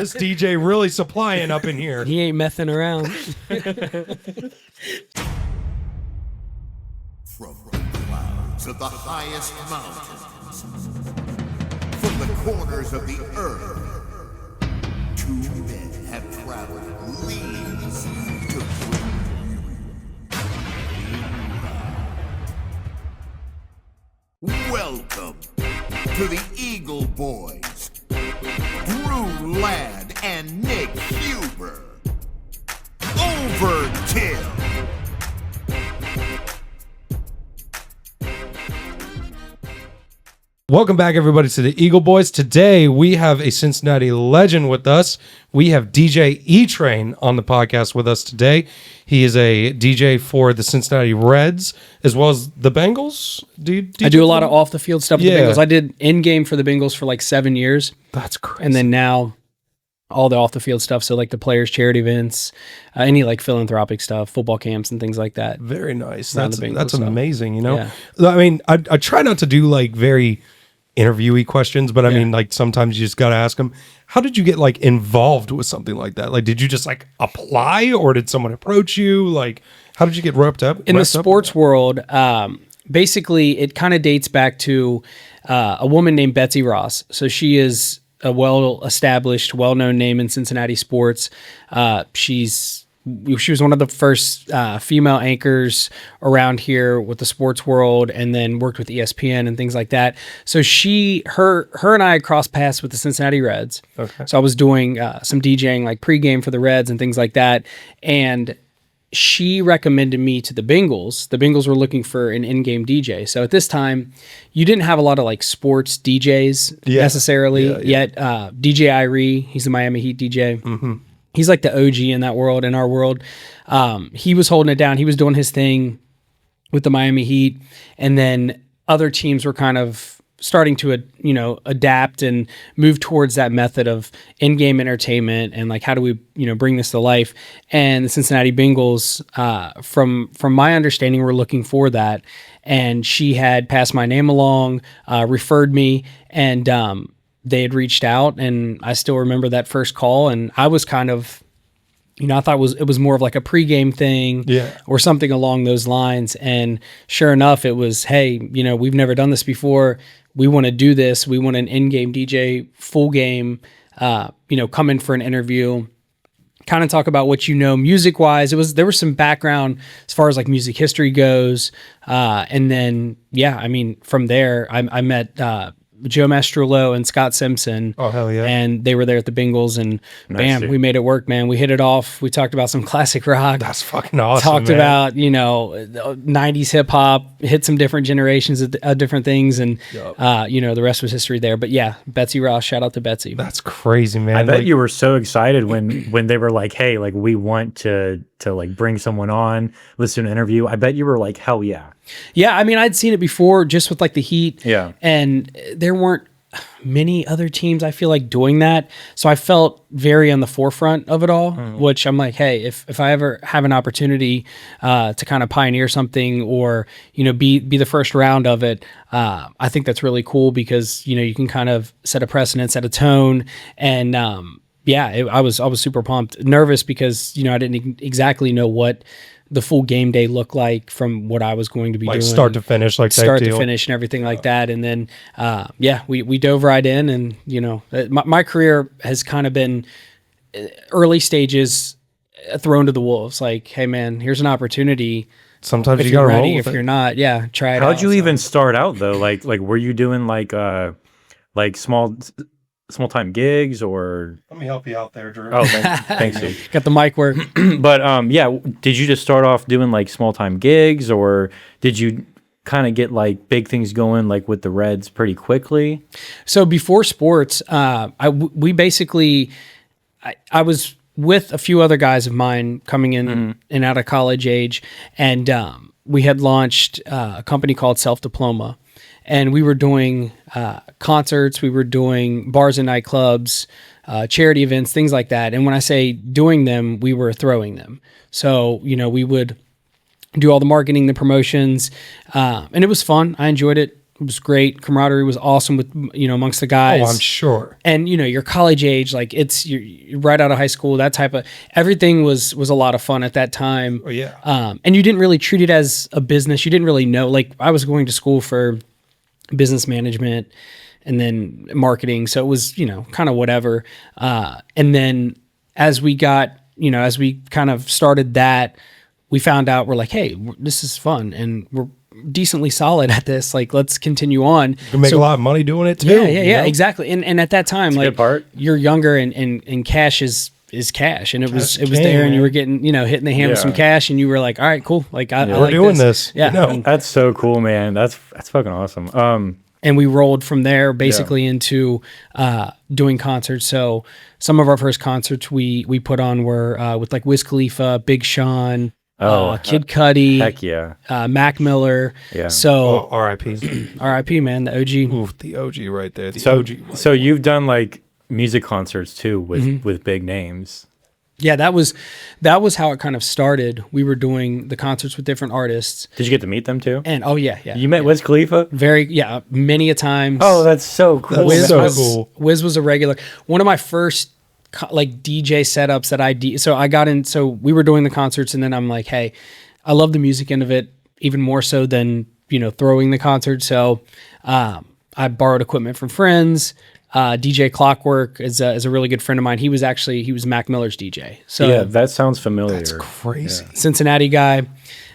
This DJ really supplying up in here. He ain't messing around. From the clouds of the highest mountains, from the corners of the earth, two men have traveled leagues to bring you. Welcome to the Eagle Boys, Drew Ladd and Nick Huber. Overkill. Welcome back, everybody, to the Eagle Boys. Today, we have a Cincinnati legend with us. We have DJ Etrayn on the podcast with us today. He is a DJ for the Cincinnati Reds, as well as the Bengals. I do a lot of off-the-field stuff with the Yeah. Bengals. I did in-game for the Bengals for like 7 years. That's crazy. And then now, all the off-the-field stuff, so like the players' charity events, any like philanthropic stuff, football camps and things like that. Very nice. Around the That's Bengals stuff. amazing, you know? Yeah. I mean, I try not to do like very interviewee questions, but I mean, like sometimes you just got to ask them, how did you get like involved with something like that? Like, did you just like apply or did someone approach you? Like, how did you get wrapped up? In the sports world, basically it kind of dates back to a woman named Betsy Ross. So she is a well-established, well-known name in Cincinnati sports. She was one of the first female anchors around here with the sports world, and then worked with ESPN and things like that. So her and I crossed paths with the Cincinnati Reds. Okay. So I was doing some DJing, like pregame for the Reds and things like that. And she recommended me to the Bengals. The Bengals were looking for an in-game DJ. So at this time, you didn't have a lot of like sports DJs necessarily yet. DJ Irie, he's the Miami Heat DJ. Mm-hmm. He's like the OG in that world, in our world. He was holding it down. He was doing his thing with the Miami Heat. And then other teams were kind of starting to, adapt and move towards that method of in-game entertainment and like, how do we, bring this to life? And the Cincinnati Bengals, from my understanding, were looking for that. And she had passed my name along, referred me, and they had reached out, and I still remember that first call, and I was kind of, I thought it was more of like a pregame thing or something along those lines. And sure enough, it was, hey, we've never done this before. We want to do this. We want an in-game DJ, full game, come in for an interview, kind of talk about what music-wise. There was some background as far as like music history goes. And then, from there, I met Joe Mastrollo and Scott Simpson. Oh, hell yeah. And they were there at the Bengals, and bam, we made it work, man. We hit it off. We talked about some classic rock. That's fucking awesome. Talked about, 90s hip hop, hit some different generations of different things, and, the rest was history there. But yeah, Betsy Ross, shout out to Betsy. That's crazy, man. I bet you were so excited when they were like, hey, like we want to like bring someone on, listen to an interview. I bet you were like, hell yeah. Yeah, I mean, I'd seen it before just with like the Heat. Yeah. And there weren't many other teams, I feel like, doing that. So I felt very on the forefront of it all, which I'm like, hey, if I ever have an opportunity to kind of pioneer something or, be the first round of it, I think that's really cool because, you can kind of set a precedent, set a tone. And I was super pumped, nervous because, I didn't exactly know what the full game day looked like from what I was going to be doing. Start to finish, like start to finish and everything like that. And then, we dove right in, and, my career has kind of been early stages thrown to the wolves. Like, hey man, here's an opportunity. Sometimes you got to roll with if you're not, try it out. How'd you even start out though? Like were you doing like small time gigs, or Let me help you out there, Drew. oh thanks dude. Got the mic work. But did you just start off doing like small time gigs, or did you kind of get like big things going like with the Reds pretty quickly? So before sports, we basically I was with a few other guys of mine coming in and out of college age, and we had launched a company called Self Diploma. And we were doing concerts, we were doing bars and nightclubs, charity events, things like that. And when I say doing them, we were throwing them. So, we would do all the marketing, the promotions, and it was fun. I enjoyed it. It was great. Camaraderie was awesome with, amongst the guys. Oh, I'm sure. And, you're college age, like you're right out of high school, that type of, everything was a lot of fun at that time. Oh, yeah. And you didn't really treat it as a business. You didn't really know, like I was going to school for business management and then marketing. So it was, kind of whatever. And then as we got, as we kind of started that, we found out we're like, hey, this is fun and we're decently solid at this. Like, let's continue on. You can make a lot of money doing it too. Yeah, exactly. And at that time, That's a good part. you're younger and cash is cash. And it was Cash there game, and you man. were getting, hitting the hand with some cash and you were like, all right, cool. Like I We're like doing this. Yeah. No. That's so cool, man. That's fucking awesome. And we rolled from there basically into doing concerts. So some of our first concerts we put on were with like Wiz Khalifa, Big Sean, Kid Cudi, Heck yeah. Mac Miller. Yeah. So R.I.P. R.I.P. man, the OG. Oof, the OG right there. The OG. Right So you've done like music concerts too with big names. Yeah, that was how it kind of started. We were doing the concerts with different artists. Did you get to meet them too? And You met Wiz Khalifa? many a times. Oh, that's so cool. That's so was, cool. Wiz was a regular. One of my first like DJ setups that so we were doing the concerts and then I'm like, hey, I love the music end of it even more so than, throwing the concert. So I borrowed equipment from friends. DJ Clockwork is a really good friend of mine. He was Mac Miller's DJ. So Yeah, that sounds familiar. That's crazy. Cincinnati guy.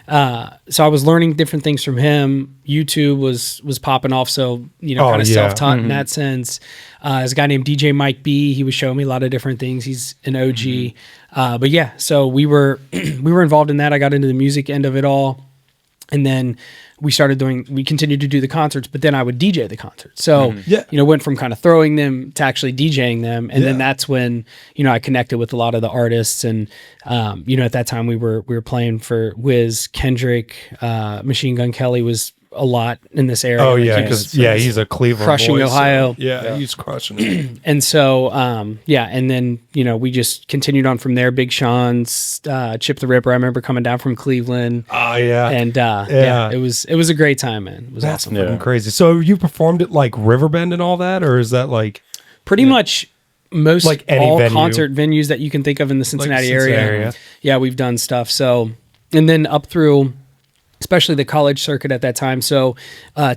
So I was learning different things from him. YouTube was popping off. So, kind of self-taught in that sense. There's a guy named DJ Mike B. He was showing me a lot of different things. He's an OG. But yeah, so we were involved in that. I got into the music end of it all. And then we continued to do the concerts, but then I would DJ the concerts. So, went from kind of throwing them to actually DJing them. And then that's when, I connected with a lot of the artists. And, at that time we were playing for Wiz, Kendrick, Machine Gun Kelly was a lot in this area. Oh, Like, yeah. he Because, was he's a Cleveland crushing boy, so- Ohio. he's crushing it. And so, and then, we just continued on from there. Big Sean's, Chip the Ripper. I remember coming down from Cleveland. Oh, yeah. And it was a great time, man. It was That's awesome. fucking crazy. So you performed at like Riverbend and all that, or is that like Pretty much most Like any all venue. concert venues that you can think of in the Cincinnati Cincinnati area. area. Yeah, we've done stuff. So, and then up through, especially the college circuit at that time. So,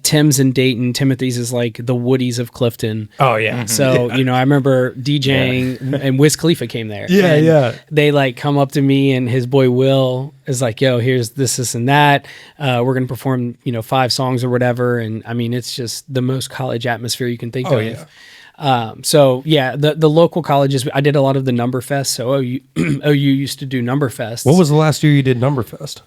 Tim's in Dayton, Timothy's is like the Woodies of Clifton. Oh yeah. So, I remember DJing and Wiz Khalifa came there. Yeah, And yeah. They like come up to me and his boy Will is like, yo, here's this, and that. We're going to perform, 5 songs or whatever. And I mean, it's just the most college atmosphere you can think of. Yeah. So yeah, the local colleges, I did a lot of the Number Fest. So OU used to do Number Fest. What was the last year you did Numberfest?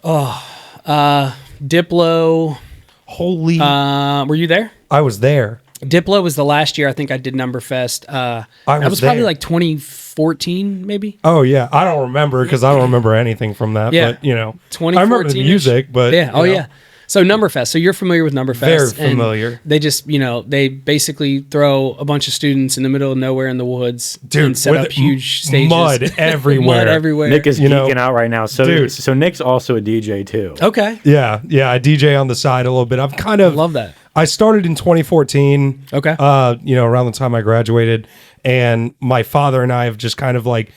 Diplo? Holy! Were you there? I was there. Diplo was the last year I think I did Number Fest. That was probably there. like 2014, maybe. Oh yeah, I don't remember because I don't remember anything from that. Yeah. But 2014. I remember the music. But yeah. Oh yeah. So Numberfest. So you're familiar with Numberfest? Very and familiar. They just, they basically throw a bunch of students in the middle of nowhere in the woods and set with up huge stages. mud everywhere. Mud everywhere. Nick is geeking out right now. So Dude. so Nick's also a DJ too. Okay. Yeah, I DJ on the side a little bit. I've kind of Love that. I started in 2014. Okay. Around the time I graduated, and my father and I have just kind of like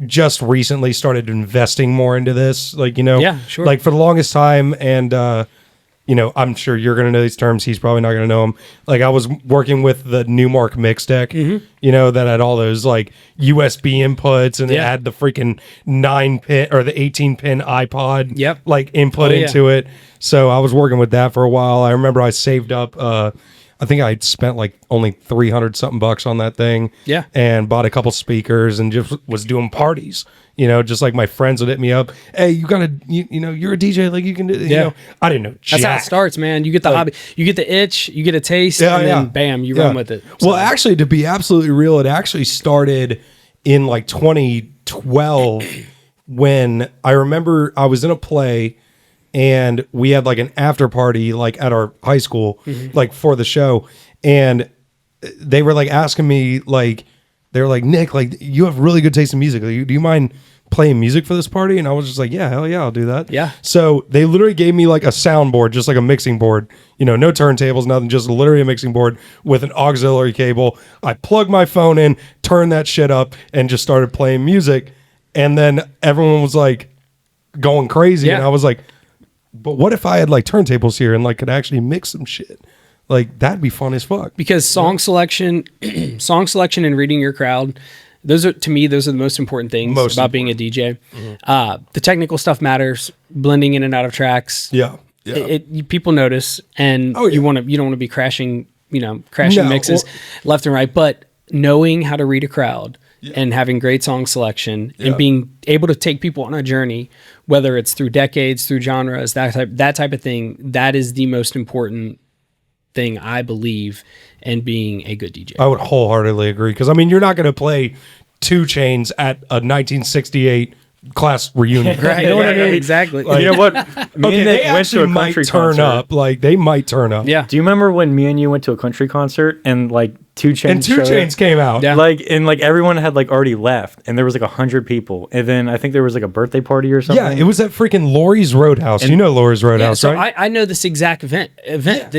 just recently started investing more into this. Like, Yeah, sure. Like for the longest time, and I'm sure you're going to know these terms. He's probably not going to know them. Like I was working with the Newmark mix deck, that had all those like USB inputs and it Yeah. had the freaking 9-pin or the 18-pin iPod Yep. like input Oh, yeah. into it. So I was working with that for a while. I remember I saved up, I think I spent like only 300 something bucks on that thing. Yeah. And bought a couple speakers and just was doing parties. Just like my friends would hit me up. Hey, you gotta, you're a DJ, like you can do. Yeah. I didn't know. That's how it jack. starts, man. You get the hobby, you get the itch, you get a taste, and then bam, you run with it. Well, actually, to be absolutely real, it actually started in like 2012 when I remember I was in a play and we had like an after party like at our high school, like for the show. And they were like asking me, like, they were like, Nick, like you have really good taste in music. Like, do you mind playing music for this party? And I was just like, yeah, hell yeah, I'll do that. Yeah. So they literally gave me like a soundboard, just like a mixing board, no turntables, nothing, just literally a mixing board with an auxiliary cable. I plugged my phone in, turned that shit up, and just started playing music. And then everyone was like going crazy. Yeah. And I was like, but what if I had like turntables here and like could actually mix some shit? Like that'd be fun as fuck. Because song selection and reading your crowd, those are the most important things about being a DJ. The technical stuff matters, blending in and out of tracks. Yeah. People notice, and you don't want to be crashing mixes left and right. But knowing how to read a crowd and having great song selection and being able to take people on a journey, whether it's through decades, through genres, that type of thing, that is the most important thing, I believe, in being a good DJ. I would wholeheartedly agree, because I mean, you're not going to play 2 Chainz at a 1968 class reunion. Right? You know what I mean? Exactly. You know what? Me and Nick went to a might country turn concert. up. Like they might turn up. Yeah. Do you remember when me and you went to a country concert and like 2 Chainz And 2 Chainz came out. Yeah. Like everyone had like already left, and there was like 100 people, and then I think there was like a birthday party or something. Yeah, it was at freaking Laurie's Roadhouse. You know Laurie's Roadhouse, so right? I know this exact event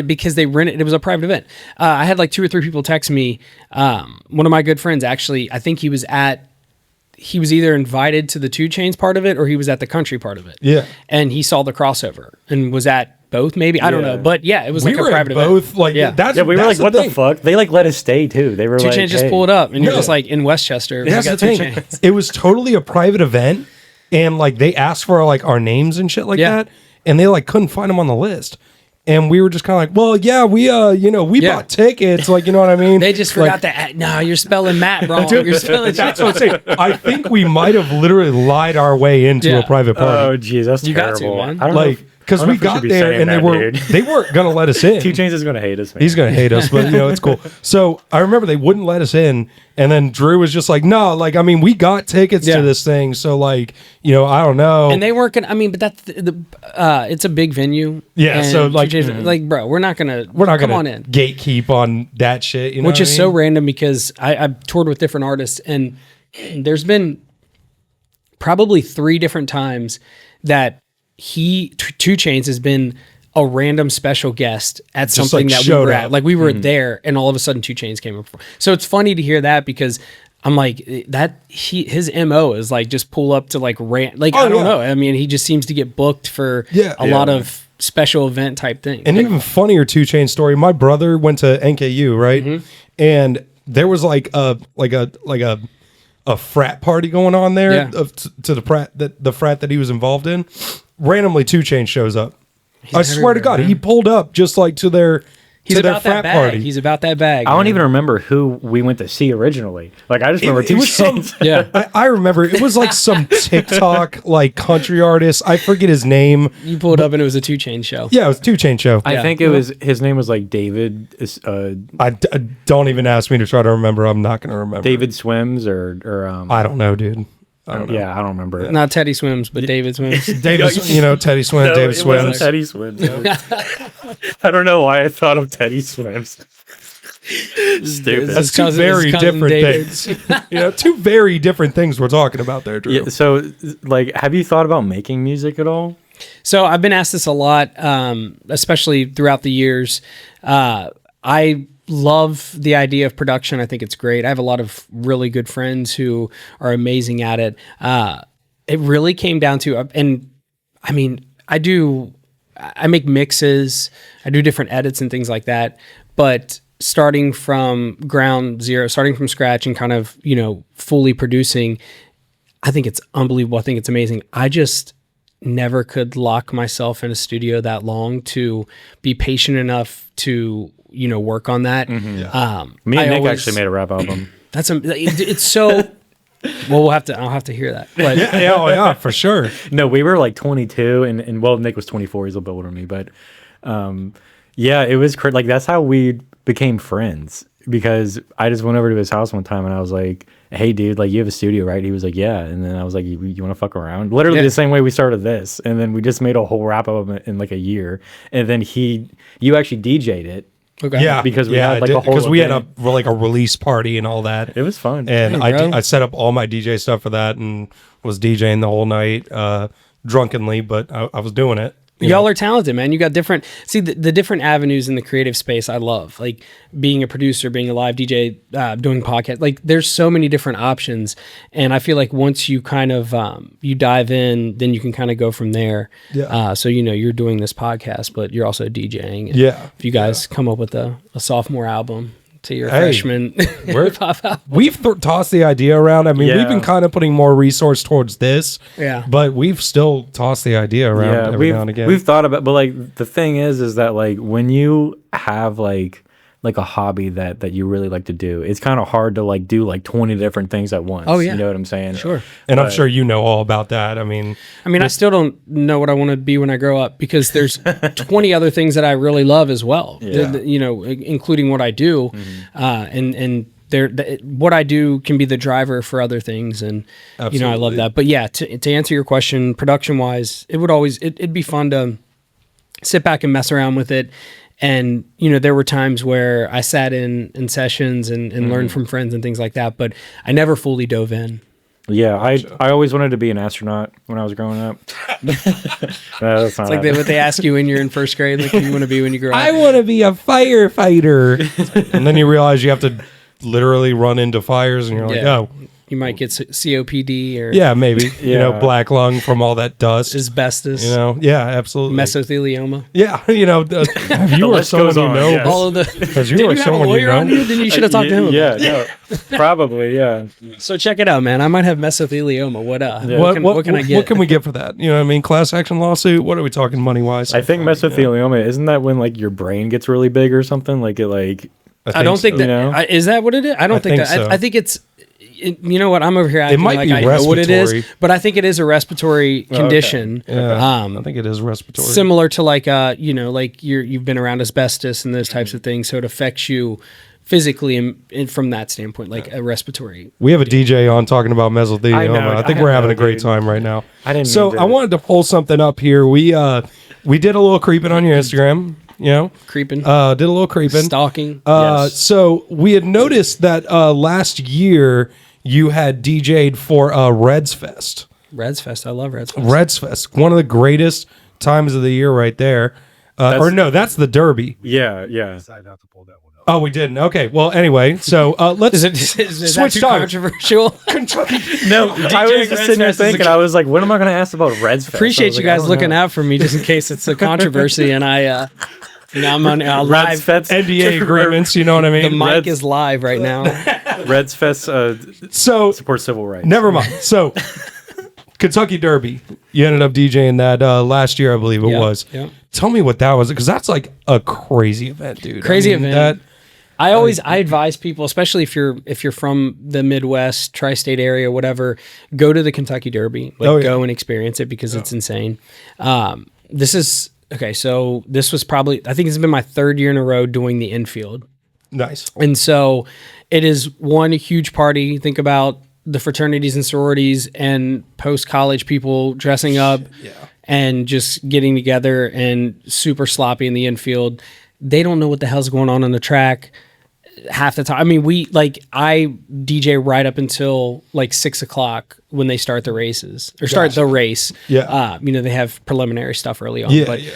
because they rented. It was a private event. I had like 2 or 3 people text me. One of my good friends, actually, I think he was either invited to the 2 Chainz part of it or he was at the country part of it. Yeah. And he saw the crossover and was at both, maybe. I don't know. But yeah, it was we like a were at private event. both. Like Yeah. that's Yeah, we were that's like, what the thing. fuck? They like let us stay too. They were 2 like, Chainz just hey. pulled up and you're Yeah. just like in Westchester. That's we the got 2 thing. Chainz. It was totally a private event, and like they asked for like our names and shit like Yeah. that, and they like couldn't find them on the list. And we were just kind of like, well, yeah, we bought tickets, like, you know what I mean? They just forgot that. No, you're spelling Matt wrong. Dude, You're spelling that's what I'm saying. I think we might have literally lied our way into Yeah. a private Oh, party. geez, that's You got to, terrible. man. I don't know Like, because I don't we know if we got should be there saying and that, dude. they weren't gonna let us in. 2 Chainz is gonna hate us, man. He's gonna hate us, but it's cool. So I remember they wouldn't let us in, and then Drew was just like, "No, like I mean, we got tickets Yeah. to this thing, so like, I don't know." And they weren't gonna. I mean, but that's it's a big venue. Yeah, and so, like, 2 Chainz, like, bro, we're not we're not come gonna on in. gatekeep on that shit, you know. Which what is I so mean? random because I've toured with different artists, and there's been probably 3 different times that 2 Chainz has been a random special guest at Just, something like, that we showed were up. at. Like we were there, and all of a sudden 2 Chainz came up. So it's funny to hear that because I'm like his MO is like just pull up to like rant. Like I don't yeah. know. I mean, he just seems to get booked for a lot of special event type things. And even funnier 2 Chainz story. My brother went to NKU, right? Mm-hmm. And there was like a frat party going on there Yeah. to the frat that he was involved in. Randomly, 2 Chainz shows up. I swear to God, he pulled up just like to their He's to their about frat that bag. party. He's about that bag. I don't man. even remember who we went to see originally. Like I just remember It 2 was some, Chainz. Yeah. I remember it was like some TikTok like country artist. I forget his name. You pulled up and it was a 2 Chainz show. Yeah, it was 2 Chainz show. I think it was his name was like David. Don't even ask me to try to remember. I'm not going to remember. David Swims or I don't don't know. yeah, I don't remember it. Not Teddy Swims, but David Swims. David, Teddy Swims, No, David it wasn't Swims. Teddy Swims. I don't know why I thought of Teddy Swims. Stupid. His That's two cousin- very his cousin different David. things. 2 very different things we're talking about there, Drew. Yeah, so like, have you thought about making music at all? So I've been asked this a lot, especially throughout the years. I love the idea of production. I think it's great. I have a lot of really good friends who are amazing at it. It really came down to, and I mean, I make mixes, I do different edits and things like that, but starting from ground zero, starting from scratch and kind of, fully producing, I think it's unbelievable. I think it's amazing. I just never could lock myself in a studio that long to be patient enough to, work on that. Me and Nick actually made a rap album. It's so, well, I'll have to hear that. But yeah, for sure. No, we were like 22, and well, Nick was 24. He's a little bit older than me, but yeah, it was like that's how we became friends, because I just went over to his house one time and I was like, "Hey, dude, like you have a studio, right?" He was like, "Yeah," and then I was like, "You want to fuck around?" Literally the same way we started this, and then we just made a whole rap album in like a year, and then you actually DJ'd it. Okay. Yeah, Because we had, like, a whole because we had event. a release party and all that. It was fun. And Hey, bro. I set up all my DJ stuff for that and was DJing the whole night drunkenly, but I was doing it. Y'all are talented, man. You got different, the different avenues in the creative space I love, like being a producer, being a live DJ, doing podcasts. Like there's so many different options. And I feel like once you kind of, you dive in, then you can kind of go from there. Yeah. So, you're doing this podcast, but you're also DJing. And Yeah. if you guys come up with a sophomore album to your Hey, freshman pop out. We've tossed the idea around. I mean, we've been Yeah. kind of putting more resource towards this. Yeah. But we've still tossed the idea around every now and again. We've thought about, but like the thing is that like when you have like a hobby that you really like to do, it's kind of hard to like do like 20 different things at once. Oh, yeah. You know what I'm saying? Sure. And I'm sure you know all about that. I mean, I still don't know what I want to be when I grow up because there's 20 other things that I really love as well. Yeah. Including what I do, and what I do can be the driver for other things, and I love Absolutely. that. But yeah, to answer your question, production wise, it'd be fun to sit back and mess around with it. And, there were times where I sat in sessions and learned from friends and things like that, but I never fully dove in. Yeah, I always wanted to be an astronaut when I was growing up. That's not Like what they ask you when you're in first grade, like what you want to be when you grow up. I want to be a firefighter. And then you realize you have to literally run into fires and you're like, Yeah. oh, You might get COPD or yeah, maybe. Yeah. Black lung from all that dust. asbestos, Yeah, absolutely. mesothelioma. Yeah, have you or list someone goes you on, know? yes. All of the. Because you Did or you have a someone you lawyer on know. you? Then you should have talked to him. Yeah, no, probably, yeah. So check it out, man. I might have mesothelioma. What can I get? What can we get for that? You know what I mean? Class action lawsuit? What are we talking money wise? I think mesothelioma, isn't that when like your brain gets really big or something? Like it like I don't think so. that is that what it is. I don't think think that. so. I think it's. You know what? I'm over here acting might like be I know what it is, respiratory. but I think it is a respiratory condition. Yeah, I think it is respiratory. Similar to like like you've been around asbestos and those types of things, so it affects you physically and from that standpoint, like a respiratory. We have a DJ on talking about mesothelioma. I know, I think I we're know, having a great dude. time right now. I didn't So mean to- I wanted to pull something up here. We did a little creeping on your Instagram. Creeping, did a little creeping. stalking. Yes. So we had noticed that last year you had DJ'd for Reds Fest. Reds Fest. I love Reds Fest. Reds Fest, one of the greatest times of the year right there. That's the Derby. yeah. Oh, we didn't. Okay. Well, anyway, so let's Is that switch too topics. controversial? No, I was just sitting there thinking, I was like, what am I going to ask about Reds Fest? Appreciate you guys looking out for me just in case it's a controversy, and I I'm on Reds live. Fest, NDA agreements. You know what I The mean? mic is live right now. Reds Fest So support civil rights. never mind. So Kentucky Derby, you ended up DJing that last year, I believe it Yeah, was. yeah. Tell me what that was, because that's like a crazy event, dude. Crazy I mean, event. I advise people, especially if you're from the Midwest, tri-state area, whatever, go to the Kentucky Derby. Go and experience it because it's insane. This is okay. So this was probably, I think it's been my third year in a row doing the infield. Nice. And so it is one huge party. Think about the fraternities and sororities and post-college people dressing up and just getting together and super sloppy in the infield. They don't know what the hell's going on the track half the time. I mean, I DJ right up until like 6 o'clock when they start the races or start the race. Yeah. They have preliminary stuff early on, Yeah, but yeah.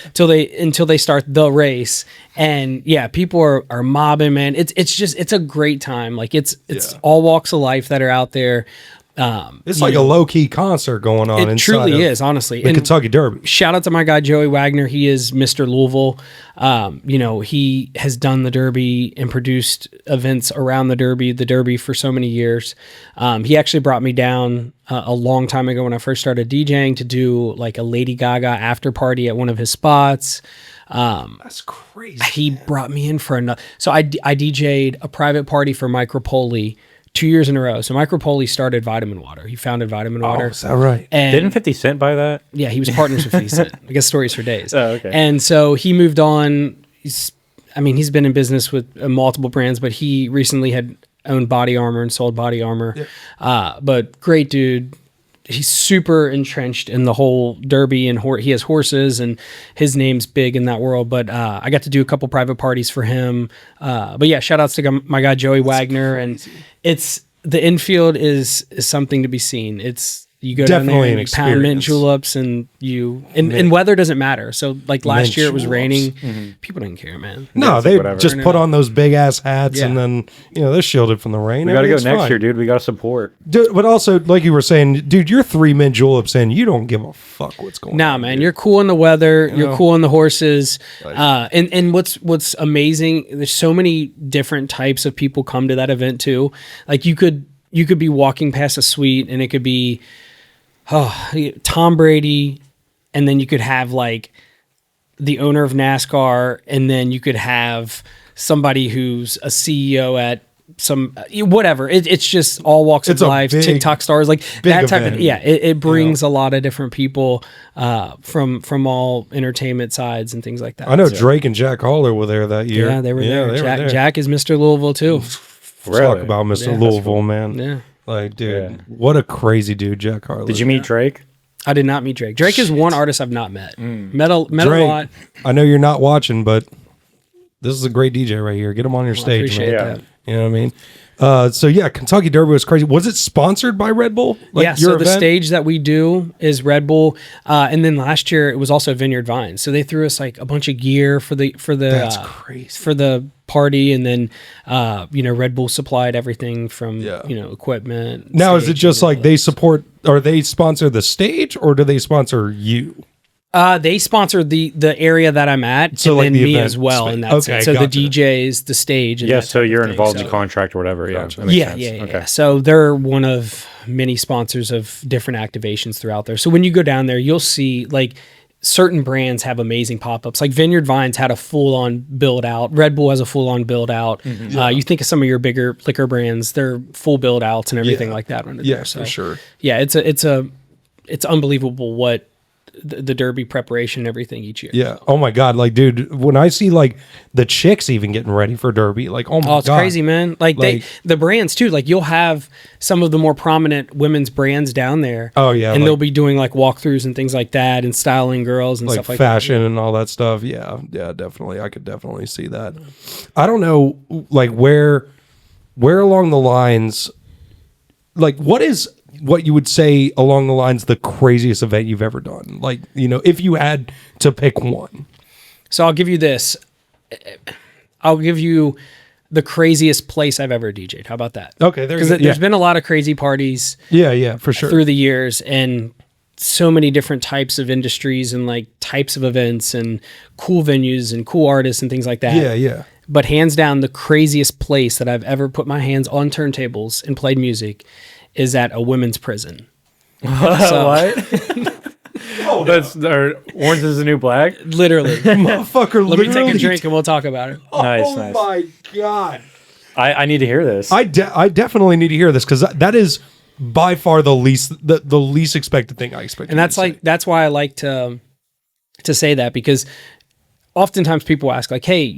until they start the race, and people are mobbing, man. It's a great time. Like it's all walks of life that are out there. It's like a low key concert going on. It truly is, honestly. The Kentucky Derby. Shout out to my guy Joey Wagner. He is Mr. Louisville. He has done the Derby and produced events around the Derby for so many years. He actually brought me down a long time ago when I first started DJing to do like a Lady Gaga after party at one of his spots. That's crazy. He brought me in for another. So I DJ'd a private party for Mike Rapoli 2 years in a row. So Mike Rapoli started Vitamin Water. He founded Vitamin Water. Is that right? And Didn't 50 Cent buy that? yeah, he was partners with 50 Cent. I guess stories for days. Oh, okay. And so he moved on. He's been in business with multiple brands, but he recently had owned Body Armor and sold Body Armor. But great dude, he's super entrenched in the whole derby, and he has horses, and his name's big in that world. But I got to do a couple private parties for him. But yeah, shout outs to my guy Joey Wagner, and the infield is something to be seen. You go Definitely down there an and you pound mint experience. juleps, and weather doesn't matter. So like last Mint year it was juleps. raining. People didn't care, man. No, they whatever. just put on those big ass hats, Yeah. and then they're shielded from the rain. We got to go Everything's next fine. year, dude. We got to support. Dude, but also, like you were saying, dude, you're 3 mint juleps in. You don't give a fuck what's going on. Nah, man, you're cool in the weather. You're know? cool in the horses. And what's amazing, there's so many different types of people come to that event too. Like you could be walking past a suite, and it could be Tom Brady, and then you could have like the owner of NASCAR, and then you could have somebody who's a CEO at some whatever. It's just all walks It's of a type, big- TikTok stars, like big that type event. of it brings a lot of different people from all entertainment sides and things like that. I know So, Drake and Jack Holler were there that year. yeah, they were there. They Jack, were there. Jack is Mr. Louisville too. Talk about Mr. Yeah. Louisville, man. Yeah. Like, dude, Yeah. what a crazy dude Jack Harlow. Did you meet Drake? I did not meet Drake. Drake is one artist I've not met. Met a Drake, lot. I know you're not watching, but this is a great DJ right here. Get him on your stage, appreciate man. that. You know what I mean? So yeah, Kentucky Derby was crazy. Was it sponsored by Red Bull? Like Yeah, your so the event? stage that we do is Red Bull, and then last year it was also Vineyard Vines. So they threw us like a bunch of gear for the That's crazy. for the party, and then Red Bull supplied everything from Yeah. equipment. Now, is it stage, just and all like they support, or they sponsor the stage, or do they sponsor you? they sponsor the area that I'm at, So, and like, then the me event as well. space. In that Okay, sense. So gotcha. the DJs, the stage. And Yeah, that so type of you're thing. involved in So- contract or whatever. Gotcha. Yeah, that makes Yeah, sense. yeah, yeah. Okay. So they're one of many sponsors of different activations throughout there. So when you go down there, you'll see like certain brands have amazing pop-ups. Like Vineyard Vines had a full-on build-out. Red Bull has a full-on build-out. You think of some of your bigger liquor brands, they're full build-outs and everything Yeah. like that under Yeah, there. So for sure. yeah, it's unbelievable what the Derby preparation and everything each year. Yeah. Oh my God. Like, dude, when I see like the chicks even getting ready for Derby, like, oh my Oh, it's God. crazy, man. Like the brands too. Like you'll have some of the more prominent women's brands down there. Oh, yeah, And like- they'll be doing like walkthroughs and things like that, and styling girls and Like stuff like fashion and all that stuff. Yeah. Yeah, definitely. I could definitely see that. I don't know, like where along the lines, like what you would say along the lines the craziest event you've ever done? Like, if you had to pick one. that. So I'll give you this. I'll give you the craziest place I've ever DJ'd. How about that? Okay, Because there's been a lot of crazy parties Yeah, for sure. through the years, and so many different types of industries and like types of events and cool venues and cool artists and things like that. Yeah. But hands down, the craziest place that I've ever put my hands on turntables and played music is at a women's prison. What? That's Orange is the New Black. Literally. Motherfucker, Let me take a literally- drink and we'll talk about it. Nice, Oh nice. my God. I need to hear this. I definitely need to hear this, because that is by far the least expected thing I expected. And that's why I like to say that, because oftentimes people ask like, hey,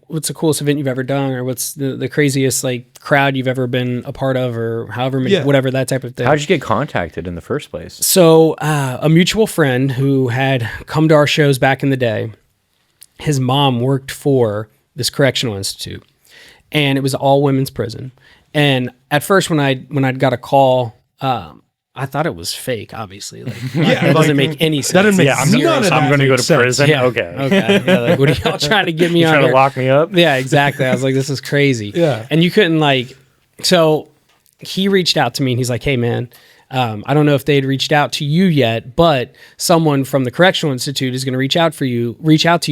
what's the coolest event you've ever done, or what's the craziest like crowd you've ever been a part of, or however many, Yeah. whatever, that type of thing. How'd you get contacted in the first place? So a mutual friend who had come to our shows back in the day, his mom worked for this correctional institute, and it was all women's prison. And at first, when I got a call, I thought it was fake. Obviously, like, that doesn't make any sense. That doesn't make Yeah, I'm, none of that I'm going to go to makes sense. prison. Yeah. Okay. Okay. Yeah, like, what are y'all trying to get me You on trying here? to lock me up? Yeah, exactly. I was like, this is crazy. Yeah. And you couldn't so he reached out to me and he's like, hey man, I don't know if they'd reached out to you yet, but someone from the Correctional Institute is going to reach out to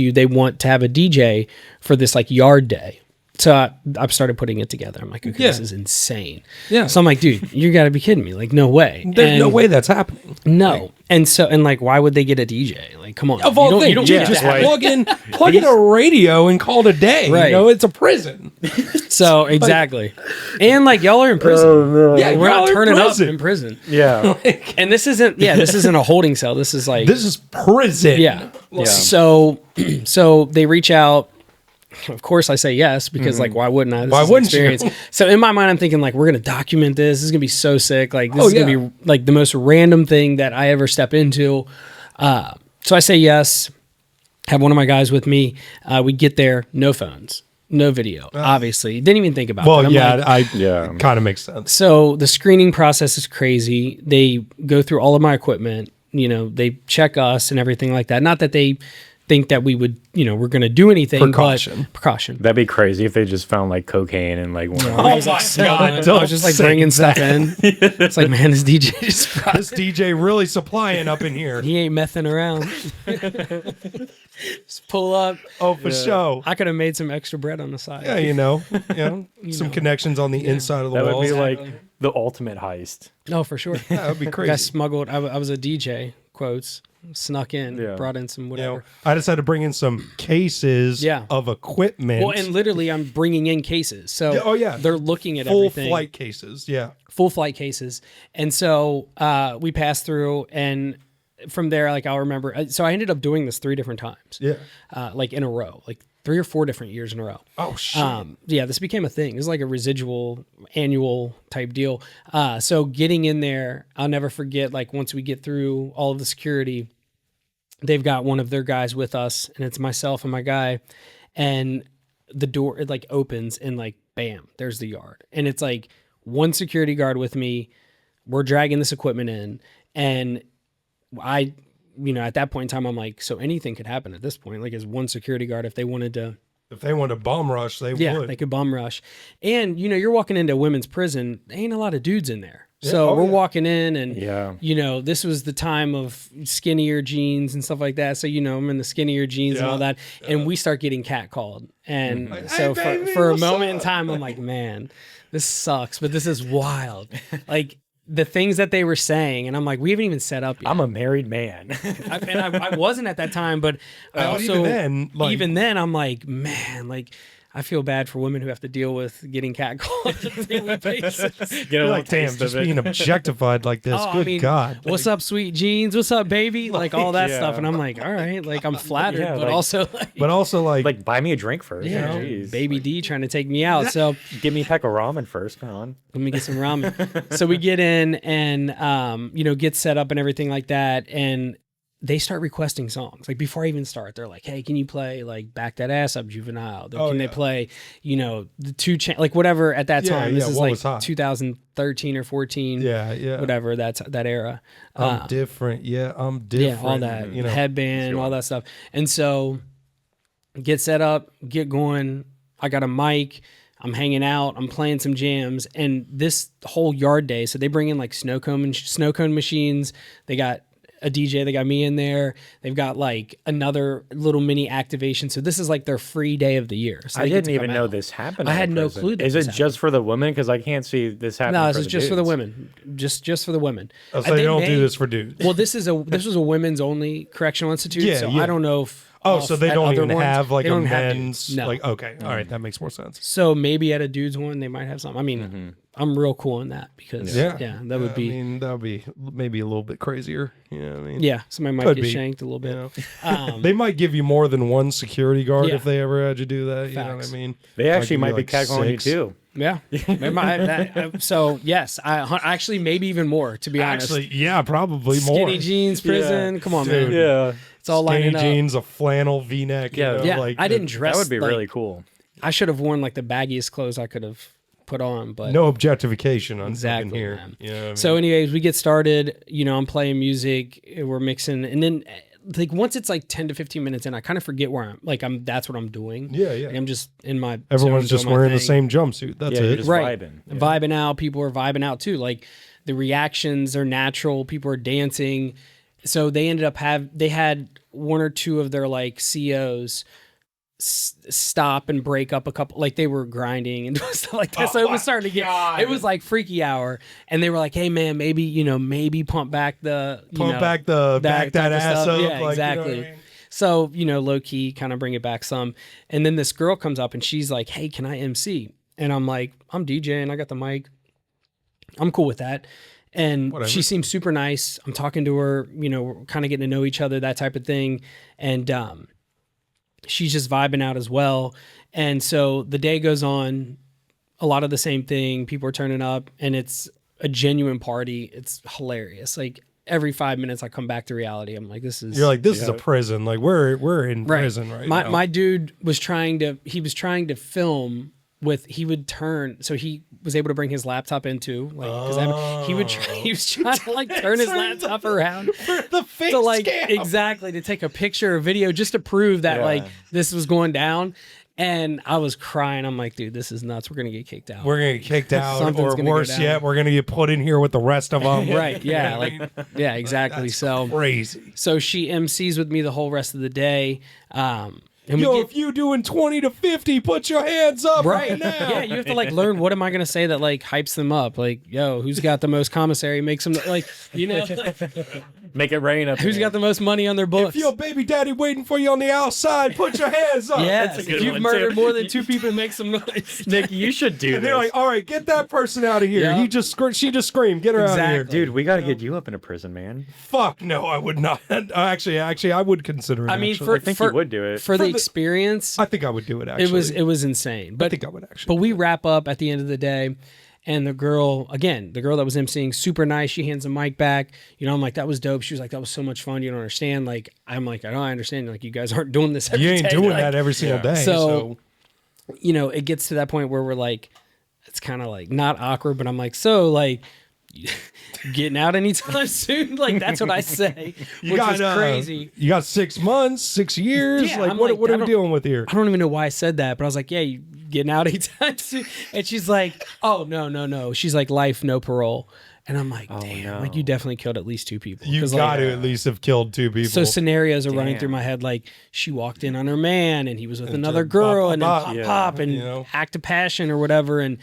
you. They want to have a DJ for this like yard day. So I started putting it together. I'm like, okay, Yeah. this is insane. Yeah. So I'm like, dude, you gotta be kidding me. Like, no way. There's no way that's happening. No. And like, why would they get a DJ? Like, come on. Of all things, you don't you get just to have- plug in a radio and call it a day. Right. It's a prison. So exactly. And like, y'all are in prison. Yeah, We're y'all not are turning up prison. in prison. Yeah. And this isn't a holding cell. This is like, This is prison. yeah. Yeah. So they reach out. of course I say yes, because like, why wouldn't I? This Why is an wouldn't you? So in my mind, I'm thinking like, we're going to document this. This is going to be so sick. Like, this Oh, is going yeah. to be like the most random thing that I ever step into. So I say yes, have one of my guys with me. We get there, no phones, no video, obviously. Didn't even think about Well, that. I'm yeah, like, kind of makes sense. so the screening process is crazy. They go through all of my equipment, you know, they check us and everything like that. Not that they think that we would, you know, we're going to do anything. Precaution. But precaution. That'd be crazy if they just found like cocaine and like one. I was like, I was just like bringing stuff in. It's like, man, this DJ just brought, This DJ really supplying up in here. he ain't messing around. Just pull up. Oh, for sure. I could have made some extra bread on the side. Yeah, some connections on the inside of the That would walls. be like the ultimate heist. No, for sure. That would be I crazy. smuggled. I was a DJ. Quotes snuck in. Yeah. Brought in some You whatever. know, I just had to bring in some cases Yeah. of equipment. Well, and literally, I'm bringing in cases. So Yeah, oh, yeah. they're looking at full everything. flight cases. Yeah. Full flight cases. And so we passed through, and from there, like I'll remember. So I ended up doing this 3 different times. Yeah. Like in a row, like 3 or 4 different years in a row. Oh shit. Yeah, this became a thing. It was like a residual annual type deal. So getting in there, I'll never forget, like once we get through all of the security, they've got one of their guys with us, and it's myself and my guy, and the door, it like opens and like, bam, there's the yard. And it's like one security guard with me. We're dragging this equipment in, and you know, at that point in time, I'm like, so anything could happen at this point. Like, as one security guard, if they wanted to, if they wanted to bomb rush, they would. they could bomb rush. And, you know, you're walking into a women's prison. There ain't a lot of dudes in there. So Oh, we're yeah. walking in, and, Yeah. you know, this was the time of skinnier jeans and stuff like that. So, you know, I'm in the skinnier jeans and Yeah. all that. And we start getting catcalled. And Like, so "Hey, baby, for a what's moment in up?" time, I'm like, man, this sucks, but this is wild. Like, the things that they were saying, and I'm like, we haven't even set up yet. I'm a married man. I wasn't at that time, but I But also even then, I'm like, man, like I feel bad for women who have to deal with getting catcalled on a daily basis. you're like, damn, just being objectified like this. Oh, Good I mean, God. what's up, sweet jeans? What's up, baby? Like all that yeah. stuff, and I'm like, all right, like I'm flattered, Yeah, but like- also like, But also, like, Like, buy me a drink first. you know, Jeez. baby D trying to take me out. So Give me a pack of ramen first. Come on. let me get some ramen. So we get in and, you know, get set up and everything like that. And they start requesting songs. Like before I even start, they're like, hey, can you play like Back That Ass Up Juvenile? Can they play, you know, the 2 Chainz, like whatever at that Yeah, time. This yeah, is what like was hot? 2013 or 14. yeah. Whatever, that era. I'm different. Yeah, I'm different. Yeah, all that. You know, Headband, all that stuff. And so get set up, get going. I got a mic. I'm hanging out. I'm playing some jams. And this whole yard day, so they bring in like snow cone machines. They got a DJ. They got me in there. They've got like another little mini activation. So this is like their free day of the year. So I they get didn't to even come know out. this happened. I at had no prison. clue that Is this it just for the women? Because I can't see this happening. No, this for is the just for the dudes. women. Just for the women. Oh, so they don't do may- this for dudes. Well, this was a women's only correctional institute. Yeah, so yeah. I don't know if. Oh, so they at don't other even ones, have like they a don't have men's. dudes. No. Like, okay, all right, that makes more sense. So maybe at a dude's one, they might have some. I mean, I'm real cool on that because Yeah, that would be. I mean, that would be maybe a little bit crazier. You know what I mean? Yeah, somebody might Could get be. shanked a little bit. You know? They might give you more than one security guard Yeah. if they ever had you do that. You know what Facts. I mean? They actually Might might be give you, like, catcalling you 6. too. Yeah. So yes, I actually maybe even more to be honest. Actually, yeah, probably more. Skinny jeans, prison. Come on, man. Dude. Yeah. It's all Skinny lining up. jeans, a flannel V-neck. Yeah. you know, Yeah, like I didn't dress. That would be like- really cool. I should have worn like the baggiest clothes I could have put on, but No objectification on Exactly, fucking here. man. You know what I mean? So, anyways, we get started. You know, I'm playing music. We're mixing, and then like once it's like 10 to 15 minutes in, I kind of forget where I'm. Like that's what I'm doing. Yeah, yeah. Like, I'm just in my. Everyone's zone, just doing my wearing the thing. same jumpsuit. That's Yeah, you're it. just Right, vibing. vibing out. People are vibing out too. Like the reactions are natural. People are dancing. So they ended up they had 1 or 2 of their like COs stop and break up a couple, like they were grinding and stuff like that. So it was starting to get, it was like freaky hour, and they were like, "Hey man, maybe pump back the Back that type of ass stuff." up. Yeah, like, you know exactly. what I mean? So low key, kind of bring it back some, and then this girl comes up and she's like, "Hey, can I MC?" And I'm like, "I'm DJing. I got the mic. I'm cool with that." And Whatever. she seems super nice. I'm talking to her, we're kind of getting to know each other, that type of thing. And she's just vibing out as well. And so the day goes on, a lot of the same thing. People are turning up, and it's a genuine party. It's hilarious. Like every 5 minutes, I come back to reality. I'm like, this is. You're like, this is a prison. Like we're in prison right now. My dude was trying to film with. He would turn, so he was able to bring his laptop into like he was trying to like turn his laptop around for the face to like scam. exactly to take a picture or video just to prove that like this was going down. And I was crying. I'm like, dude, this is nuts. We're gonna get kicked out. We're gonna get kicked out, Something's or gonna go worse down. yet, we're gonna get put in here with the rest of them. Right? Yeah, yeah, exactly. So crazy. So she MCs with me the whole rest of the day. And Yo, if you doing 20 to 50, put your hands up right now. Yeah, you have to like learn what am I gonna say that like hypes them up. Like, yo, who's got the most commissary? Makes them like, you know, Make it rain up. who's got the most money on their books? If your baby daddy waiting for you on the outside, put your hands up. Yes, That's a good if you've one, murdered too. more than 2 people, make some noise. Nick, you should do And this. they're like, all right, get that person out of here. Yeah. She just screamed. Get her out of here. Exactly. Dude, we got to get you up in a prison, man. Fuck no, I would not. Actually, I would consider it. I mean, actually. I think you would do it. for the experience. I think I would do it. Actually, It was insane. But I think I would actually. But we wrap up at the end of the day, and the girl that was emceeing, super nice. She hands the mic back. You know, I'm like, that was dope. She was like, that was so much fun. You don't understand. Like, I'm like, I don't understand. Like, you guys aren't doing this every You ain't day. doing Like, that every single day. So, you know, it gets to that point where we're like, it's kind of like not awkward, but I'm like, so like, getting out anytime soon? Like, that's what I say, which is crazy. You got 6 months, 6 years. Yeah, like, I'm what like, are I we don't- dealing with here? I don't even know why I said that, but I was like, yeah, you getting out anytime soon? And she's like, oh, no. She's like, life, no parole. And I'm like, damn, like you definitely killed at least 2 people. You 'Cause, got like, to at least have killed 2 people. so scenarios are running through my head, like she walked in on her man and he was with another girl, and then pop and you know? act of passion or whatever, and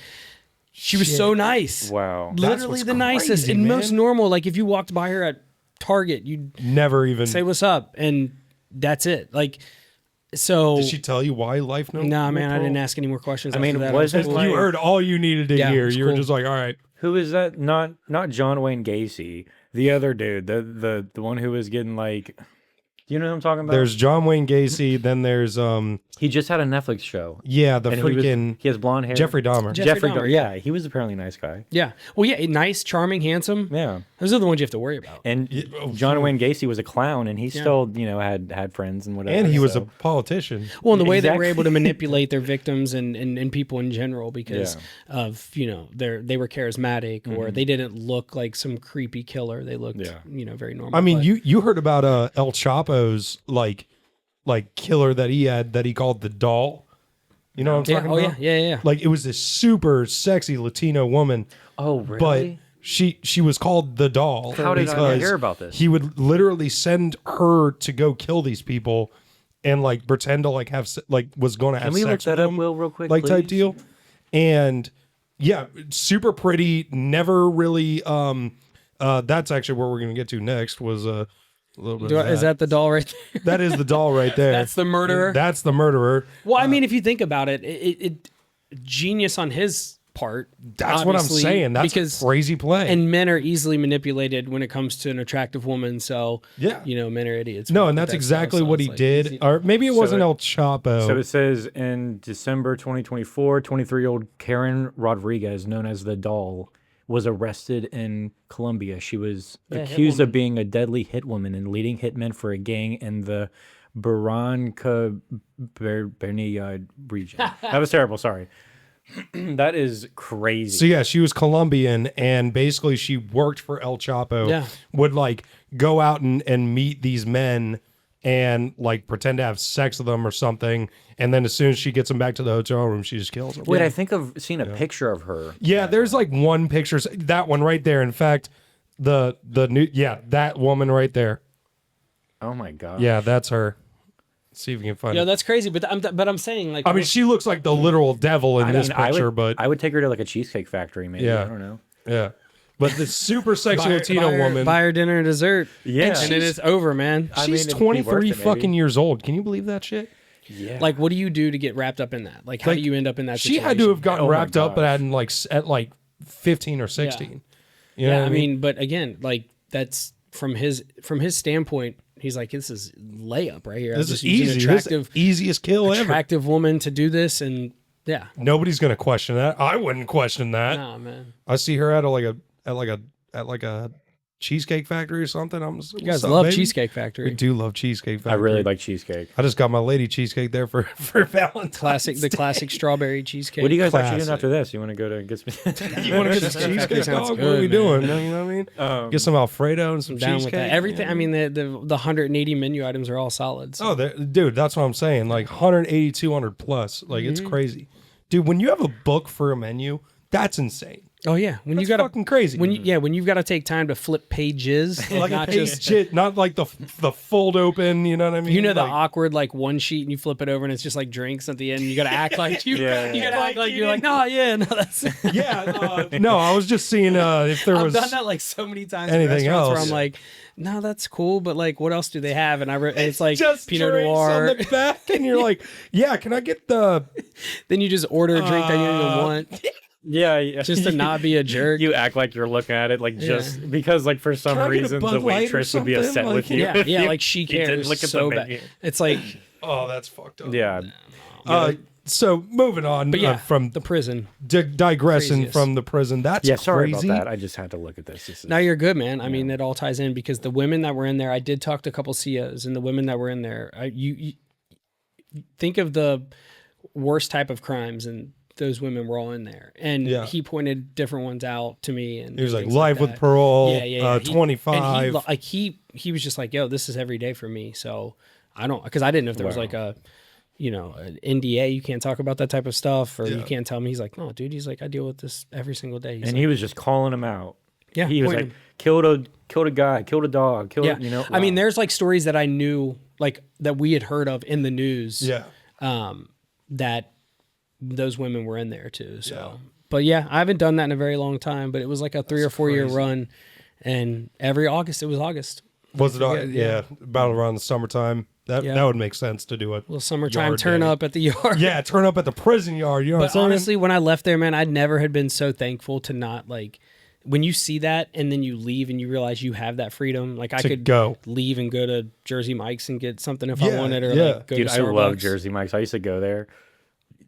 she was so nice. Wow. That's Literally what's the nicest crazy, and most man. normal. Like if you walked by her at Target, you'd Never even. say what's up, and that's it. Like, so Did she tell you why life no? nah, no man, I parole? didn't ask any more questions. I mean, after that. was it cool. like- You heard all you needed to Yeah, hear. it's You were cool. just like, all right. Who is that? Not John Wayne Gacy. The other dude. The one who was getting like. Do you know what I'm talking about? There's John Wayne Gacy. Then there's He just had a Netflix show. yeah, the And freaking he has blonde hair. Jeffrey Dahmer. Jeffrey Dahmer. Yeah, he was apparently a nice guy. Yeah. Well, yeah, nice, charming, handsome. Yeah. Those are the ones you have to worry about. And John Wayne Gacy was a clown, and he still, had friends and whatever. And he was a so- politician. Well, and the way they were Exactly. able to manipulate their victims and people in general because Yeah. of, they were charismatic or they didn't look like some creepy killer. They looked, very normal. I mean, But- you heard about El Chapo's like killer that he had that he called the doll. You know what I'm yeah, talking oh about? yeah. Like it was this super sexy Latino woman. Oh, really? But she was called the doll. How did I not because hear about this? He would literally send her to go kill these people and like pretend to like have was going to have Can we look sex that with up, them, Will, real quick, like type please? deal. And yeah, super pretty. Never really. That's actually where we're gonna get to next. Was a little bit. Of Is that the doll right there? That is the doll right there. That's the murderer? That's the murderer. Well, I mean, if you think about it, it genius on his part. That's what I'm obviously, saying. That's because a crazy play. and men are easily manipulated when it comes to an attractive woman. So Yeah. men are idiots. no, with and that's that exactly stuff, so what it's he like did. easy- Or maybe it wasn't it- El Chapo. So it says in December 2024, 23-year-old Karen Rodriguez, known as the Doll, was arrested in Colombia. She was accused of being a deadly hitwoman and leading hitmen for a gang in the Barranca Bernia region. That was terrible. Sorry. That is crazy. So yeah, she was Colombian, and basically she worked for El Chapo. Yeah. Would like go out and meet these men and like pretend to have sex with them or something, and then as soon as she gets them back to the hotel room, she just kills them. Wait, I think I've seen a picture of her. Yeah, there's like one picture, that one right there. In fact, the new that woman right there. Oh my god. Yeah, that's her. Let's see if we can find Yeah, it. that's crazy. But I'm saying like I mean, she looks like the literal devil in this I picture, would, but I would take her to like a cheesecake factory, maybe. Yeah. I don't know. yeah. But the super sexy Latino woman. buy her dinner and dessert. Yeah. and then it's over, man. I She's mean, it'd be worth 23 it, maybe. fucking years old. Can you believe that shit? Yeah. Like, what do you do to get wrapped up in that? Like, how do you end up in that She situation? had to have gotten Oh my wrapped up gosh. at like 15 or 16. You know Yeah, what I mean, but again, like that's from his standpoint. He's like, this is layup right here. This I'm is just using easy. attractive, This is the easiest kill ever. attractive woman to do this, and yeah. Nobody's gonna question that. I wouldn't question that. Nah, man. I see her at a cheesecake factory or something. I'm just, You guys "What's up, love baby?" Cheesecake We Factory. do love Cheesecake Factory. I really like cheesecake. I just got my lady cheesecake there for Valentine's The classic strawberry cheesecake. What do you guys Classic. actually doing after this? You want to go to get some? You want to get some Cheesecake cheesecake, sounds dog? good, What are we man. doing? You know what I mean? Get some Alfredo and some down cheesecake. with that? Everything. I mean, the 180 menu items are all solids. Oh, dude, that's what I'm saying. Like 180, 200 plus. Like it's crazy, dude. When you have a book for a menu, that's insane. Oh yeah, when That's you got fucking crazy. When you've got to take time to flip pages, Like not a page just shit, not like the fold open. You know what I mean? you know the Like, awkward like one sheet and you flip it over and it's just like drinks at the end. You got to act like you. Yeah, You yeah. got to act like you're like no, yeah, no. That's yeah. No, I was just seeing if there I've was done that like so many times. anything in restaurants where else. I'm like, no, that's cool, but like, what else do they have? And it's like just Pinot drinks Noir. on the back, and you're like, yeah, can I get the? Then you just order a drink that you don't even want, Yeah, just to not be a jerk. You act like you're looking at it like just because like for some Can I get a reason Bud the Light or waitress would be something? upset Like, with you. yeah, yeah, like she You didn't cares look at the so menu. bad. It's like Oh, that's fucked up. Yeah. So moving on, But yeah, from the prison. digressing Craziest. from the prison. That's Yeah, sorry crazy. about that. I just had to look at this. This is, No, you're good, man. I mean, it all ties in because the women that were in there, I did talk to a couple COs, and the women that were in there, you think of the worst type of crimes, and those women were all in there. And Yeah. he pointed different ones out to me, and He was like things life with that. parole, Yeah, yeah, yeah. 25. And he was just like, yo, this is every day for me. So I don't, because I didn't know if there was Wow. like an NDA, you can't talk about that type of stuff, or you Yeah. can't tell me. He's like, no, dude. He's like, I deal with this every single day. He's and like, he was just calling him out. yeah, He was pointing like, killed a guy, killed a dog, killed yeah. you know. I mean, wow. there's like stories that I knew, like that we had heard of in the news. yeah. That those women were in there too. So, Yeah. but yeah, I haven't done that in a very long time. But it was like a 3 or 4 year crazy. run, and every August it was August. Was it? forget, Yeah, about around the summertime. That Yeah. that would make sense to do it. Little summertime Yard turn day. up at the yard. Yeah, turn up at the prison yard. You know what I'm But saying? honestly, when I left there, man, I never had been so thankful to not like when you see that and then you leave and you realize you have that freedom. Like I To could go. leave and go to Jersey Mike's and get something if I Yeah, wanted, or yeah. like go Dude, to I Starbucks. love Jersey Mike's. I used to go there.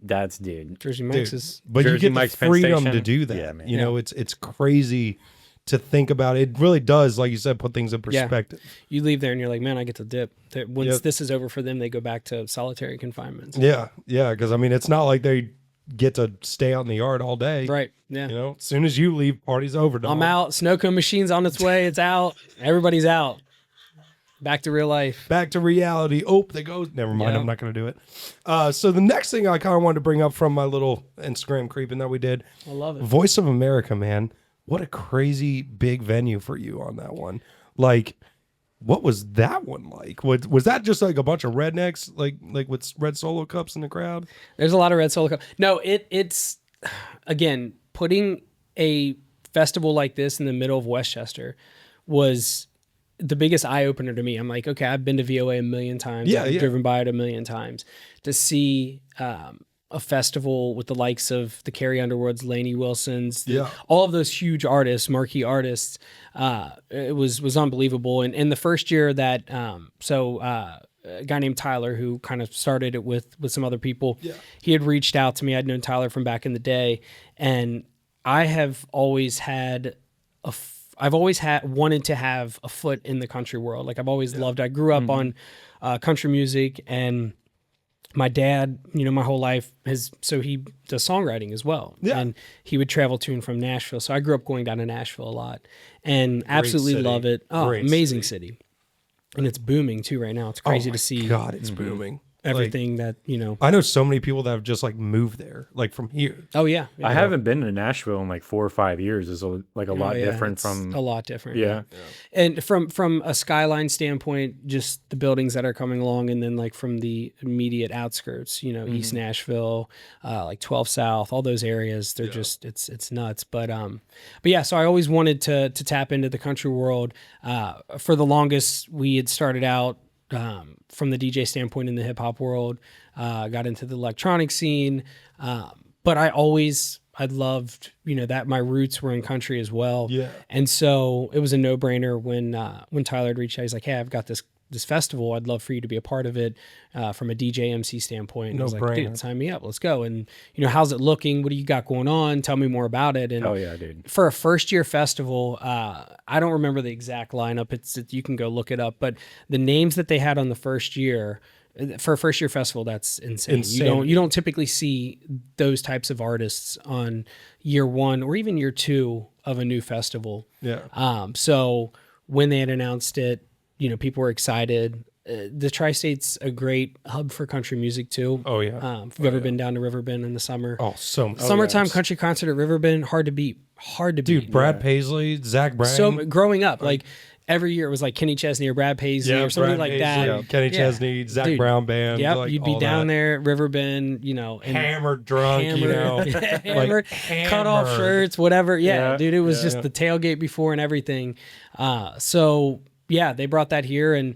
That's dude. Jersey Dude, Mike's is but you Jersey get Mike's the Penn freedom to Station. do that. Yeah, man. You know, it's crazy to think about. It really does, like you said, put things in Yeah. perspective. you leave there and you're like, man, I get to dip. Once Yep. this is over for them, they go back to solitary confinement. Yeah, yeah. Because I mean, it's not like they get to stay out in the yard all day. Right. Yeah. You know, as soon as you leave, party's over. Dog. I'm out. Snow cone machine's on its way. It's out. Everybody's out. Back to real life. Back to reality. Oh, they go. Never mind. Yeah. I'm not going to do it. So the next thing I kind of wanted to bring up from my little Instagram creeping that we did. I love it. Voice of America, man. What a crazy big venue for you on that one. Like, what was that one like? Was that just like a bunch of rednecks, like with red Solo cups in the crowd? There's a lot of red solo cup. No, it's again, putting a festival like this in the middle of Westchester was the biggest eye opener to me. I'm like, okay, I've been to VOA a million times. Yeah, I've yeah. driven by it a million times. To see a festival with the likes of the Carrie Underwoods, Lainey Wilsons, Yeah. all of those huge artists, marquee artists, it was unbelievable. And in the first year that, a guy named Tyler, who kind of started it with some other people, Yeah. he had reached out to me. I'd known Tyler from back in the day, and I have always had wanted to have a foot in the country world. Like I've always loved. I grew up on country music, and my dad, my whole life he does songwriting as well. Yeah. And he would travel to and from Nashville. So I grew up going down to Nashville a lot and absolutely city. love it. Oh, Great amazing city. And it's booming too right now. It's crazy Oh my to see God, it's booming. everything Like, that. I know so many people that have just like moved there, like from here. Oh yeah. I haven't been to Nashville in like 4 or 5 years. It's a lot Oh, yeah, different it's from a lot different. yeah. And from a skyline standpoint, just the buildings that are coming along, and then like from the immediate outskirts, East Nashville, like 12 South, all those areas, they're just it's nuts. But yeah, so I always wanted to tap into the country world. For the longest, we had started out from the DJ standpoint in the hip hop world, got into the electronic scene, but I loved, that my roots were in country as well. Yeah. And so it was a no brainer when Tyler had reached out. He's like, hey, I've got this this festival. I'd love for you to be a part of it from a DJ MC standpoint. And I was like, No-brainer. dude, sign me up. Let's go. And, how's it looking? What do you got going on? Tell me more about it. And Oh yeah, dude. for a first year festival, I don't remember the exact lineup. You can go look it up, but the names that they had on the first year, for a first year festival, that's insane. You don't typically see those types of artists on year one or even year two of a new festival. Yeah. So when they had announced it, people were excited. The Tri-State's a great hub for country music too. Oh, yeah. If you've ever been down to Riverbend in the summer. Oh, so Summertime country concert at Riverbend, hard to beat. Dude, Brad Paisley, Zach Bryan. So growing up, like every year it was like Kenny Chesney or Brad Paisley or something like that. Yeah. Kenny Chesney, Zach Dude, Brown Band. Yep, like, you'd be all down that. there at Riverbend, and Hammered, drunk, hammered, hammered. cut off shirts, whatever. Yeah, Yeah, dude, it was just the tailgate before and everything. So yeah, they brought that here and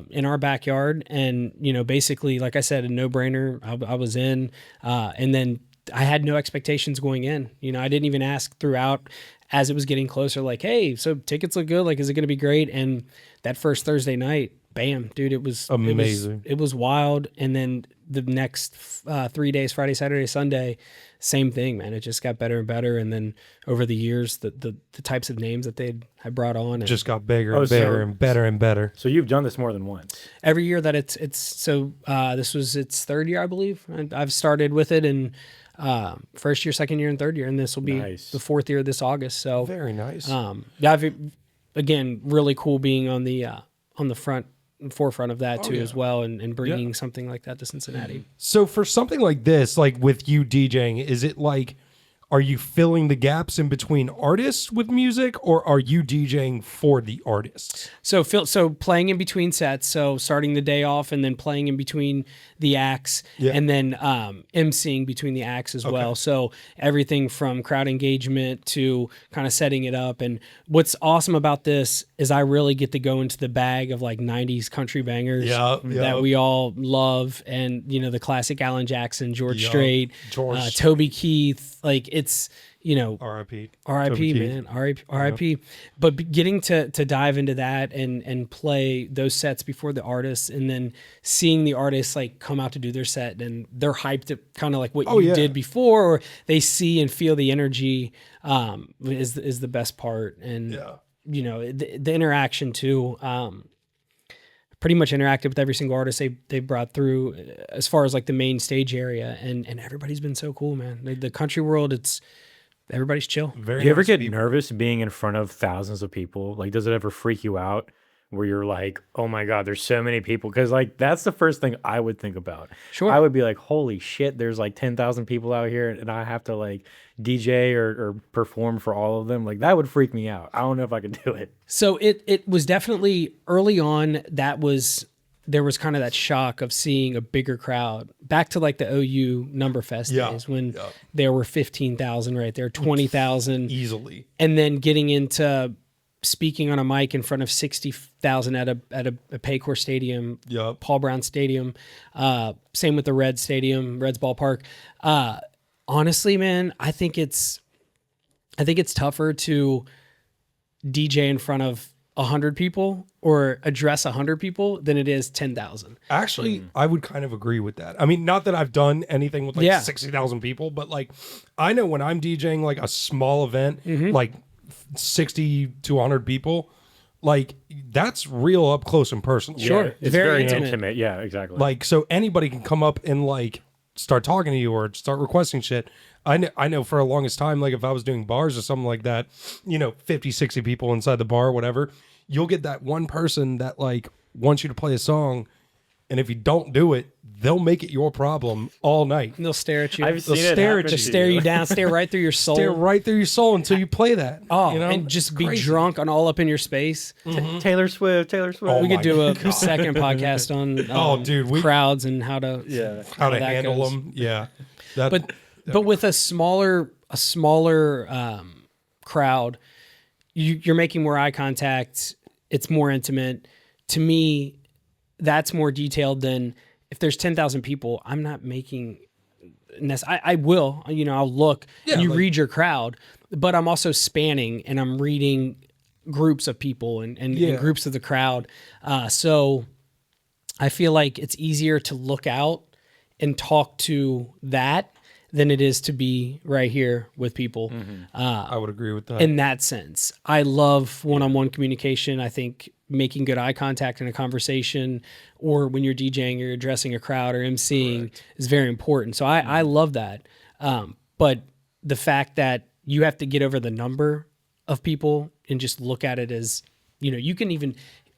in our backyard, and basically, like I said, a no-brainer. I was in, and then I had no expectations going in. I didn't even ask throughout as it was getting closer, like, hey, so tickets look good. Like, is it going to be great? And that first Thursday night, bam, dude, it was amazing. It was wild. And then the next 3 days, Friday, Saturday, Sunday, same thing, man. It just got better and better. And then over the years, the types of names that they had brought on, and Just got bigger and bigger and better and better. So you've done this more than once. every year that it's so this was its third year, I believe. I've started with it in first year, second year, and third year, and this will be Nice. the fourth year this August. So Very nice. again, really cool being on the forefront of that too, as well, and bringing something like that to Cincinnati. So for something like this, like with you DJing, is it like, are you filling the gaps in between artists with music, or are you DJing for the artists? So playing in between sets, so starting the day off and then playing in between the acts, and then emceeing between the acts as well. So everything from crowd engagement to kind of setting it up. And what's awesome about this is I really get to go into the bag of like 90s country bangers that we all love, and the classic Alan Jackson, George Strait, Toby Keith, like it's R.I.P. man, R.I.P. But getting to dive into that and play those sets before the artists, and then seeing the artists like come out to do their set and they're hyped at kind of like what you did before, or they see and feel the energy is the best part. And the interaction too. Pretty much interacted with every single artist they brought through, as far as like the main stage area, and everybody's been so cool, man. The country world, everybody's chill. Do you ever get nervous being in front of thousands of people? Like, does it ever freak you out where you're like, oh my God, there's so many people? Because like, that's the first thing I would think about. Sure. I would be like, holy shit, there's like 10,000 people out here and I have to like DJ or perform for all of them. Like, that would freak me out. I don't know if I could do it. So it was definitely early on, there was kind of that shock of seeing a bigger crowd, back to like the OU Numberfest days when there were 15,000 right there, 20,000 easily, and then getting into speaking on a mic in front of 60,000 at a Paycor Stadium, Paul Brown Stadium. Same with the Reds ballpark. Honestly, man, I think it's tougher to DJ in front of 100 people or address 100 people than it is 10,000. Actually, I would kind of agree with that. I mean, not that I've done anything with like 60,000 people, but like I know when I'm DJing like a small event, like 60 to 100 people, like that's real up close and personal. Sure. It's Very very intimate. Yeah, exactly. Like, so anybody can come up and like start talking to you or start requesting shit. I know for the longest time, like if I was doing bars or something like that, 50, 60 people inside the bar, whatever, you'll get that one person that like wants you to play a song. And if you don't do it, they'll make it your problem all night. And they'll stare at you. I've seen it stare happen at to you. Stare you down, stare right through your soul. Stare right through your soul until you play that. And just be drunk and all up in your space. Taylor Swift. Oh We could my do a second podcast on crowds and how to How to handle them. Yeah. But with a smaller crowd, you're making more eye contact. It's more intimate. To me, that's more detailed than if there's 10,000 people. I'm not making. I will. I'll look. And you read your crowd, but I'm also spanning and I'm reading groups of people and Yeah. groups of the crowd. So I feel like it's easier to look out and talk to that than it is to be right here with people. I would agree with that. In that sense, I love one-on-one communication. I think making good eye contact in a conversation, or when you're DJing, you're addressing a crowd or emceeing, is very important. So I love that. But the fact that you have to get over the number of people and just look at it as, you can even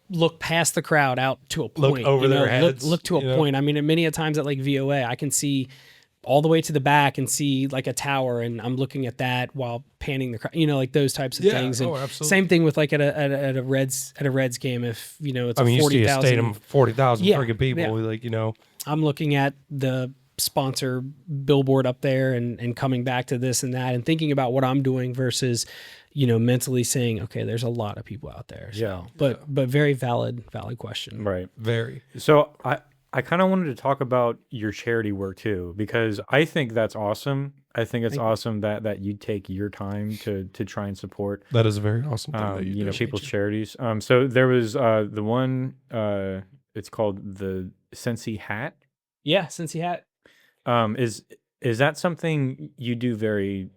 look past the crowd out to a point. Look over their heads. Look to a point. I mean, many a times at like VOA, I can see all the way to the back and see like a tower, and I'm looking at that while panning the crowd, like those types of things. And absolutely. same thing with like at a Reds game. If it's I mean, a you see a 40,000 stadium, 40,000 Yeah, freaking people. yeah. Like, I'm looking at the sponsor billboard up there and coming back to this and that and thinking about what I'm doing versus, mentally saying, okay, there's a lot of people out there. So, Yeah. but very valid question. Right. very. So I kind of wanted to talk about your charity work too, because I think that's awesome. I think it's awesome that you take your time to try and support That is a very awesome thing that you do. people's charities. So there was the one, it's called the Cincy hat. Yeah, Cincy hat. Is that something you do very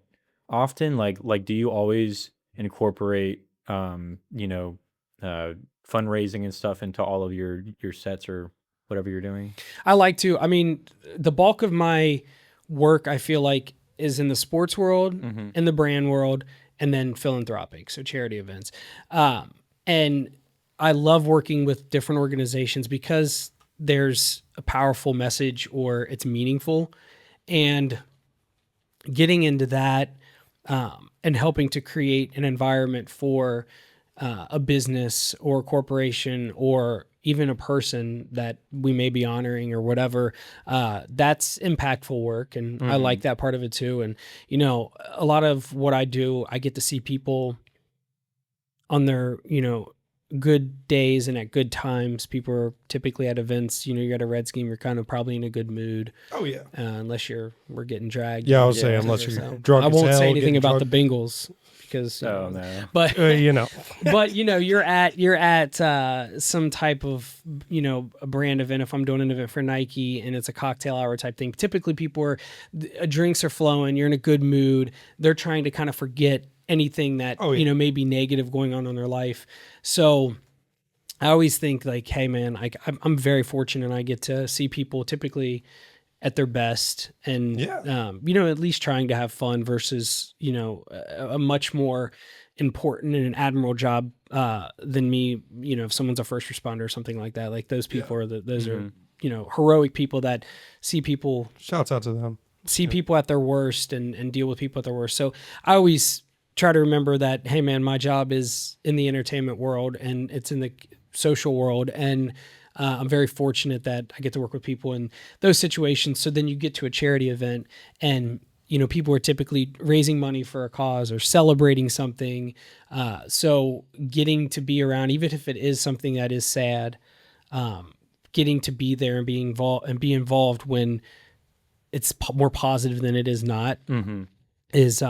often? Like do you always incorporate fundraising and stuff into all of your sets or whatever you're doing? I like to. I mean, the bulk of my work, I feel like, is in the sports world, in the brand world, and then philanthropic, so charity events. And I love working with different organizations because there's a powerful message or it's meaningful. And getting into that and helping to create an environment for a business or a corporation or even a person that we may be honoring or whatever, that's impactful work. And I like that part of it too. And, a lot of what I do, I get to see people on their, good days and at good times. People are typically at events, you're at a Reds game, you're kind of probably in a good mood. Oh, yeah. Unless we're getting dragged. Yeah, I was saying, unless you're drunk I as won't hell, say anything getting about drunk. the Bengals because, Oh no. but but you're at some type of a brand event. If I'm doing an event for Nike and it's a cocktail hour type thing, typically drinks are flowing, you're in a good mood, they're trying to kind of forget anything that may be negative going on in their life. So I always think like, hey man, I'm very fortunate I get to see people typically at their best and at least trying to have fun versus a much more important and an admirable job than me. If someone's a first responder or something like that, like those people are those are heroic people that see people. Shouts out to them. See people at their worst and deal with people at their worst. So I always try to remember that, hey man, my job is in the entertainment world and it's in the social world. And I'm very fortunate that I get to work with people in those situations. So then you get to a charity event and, people are typically raising money for a cause or celebrating something. So getting to be around, even if it is something that is sad, getting to be there and be involved when it's more positive than it is not. Is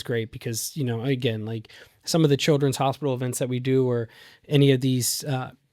great because, again, like some of the children's hospital events that we do or any of these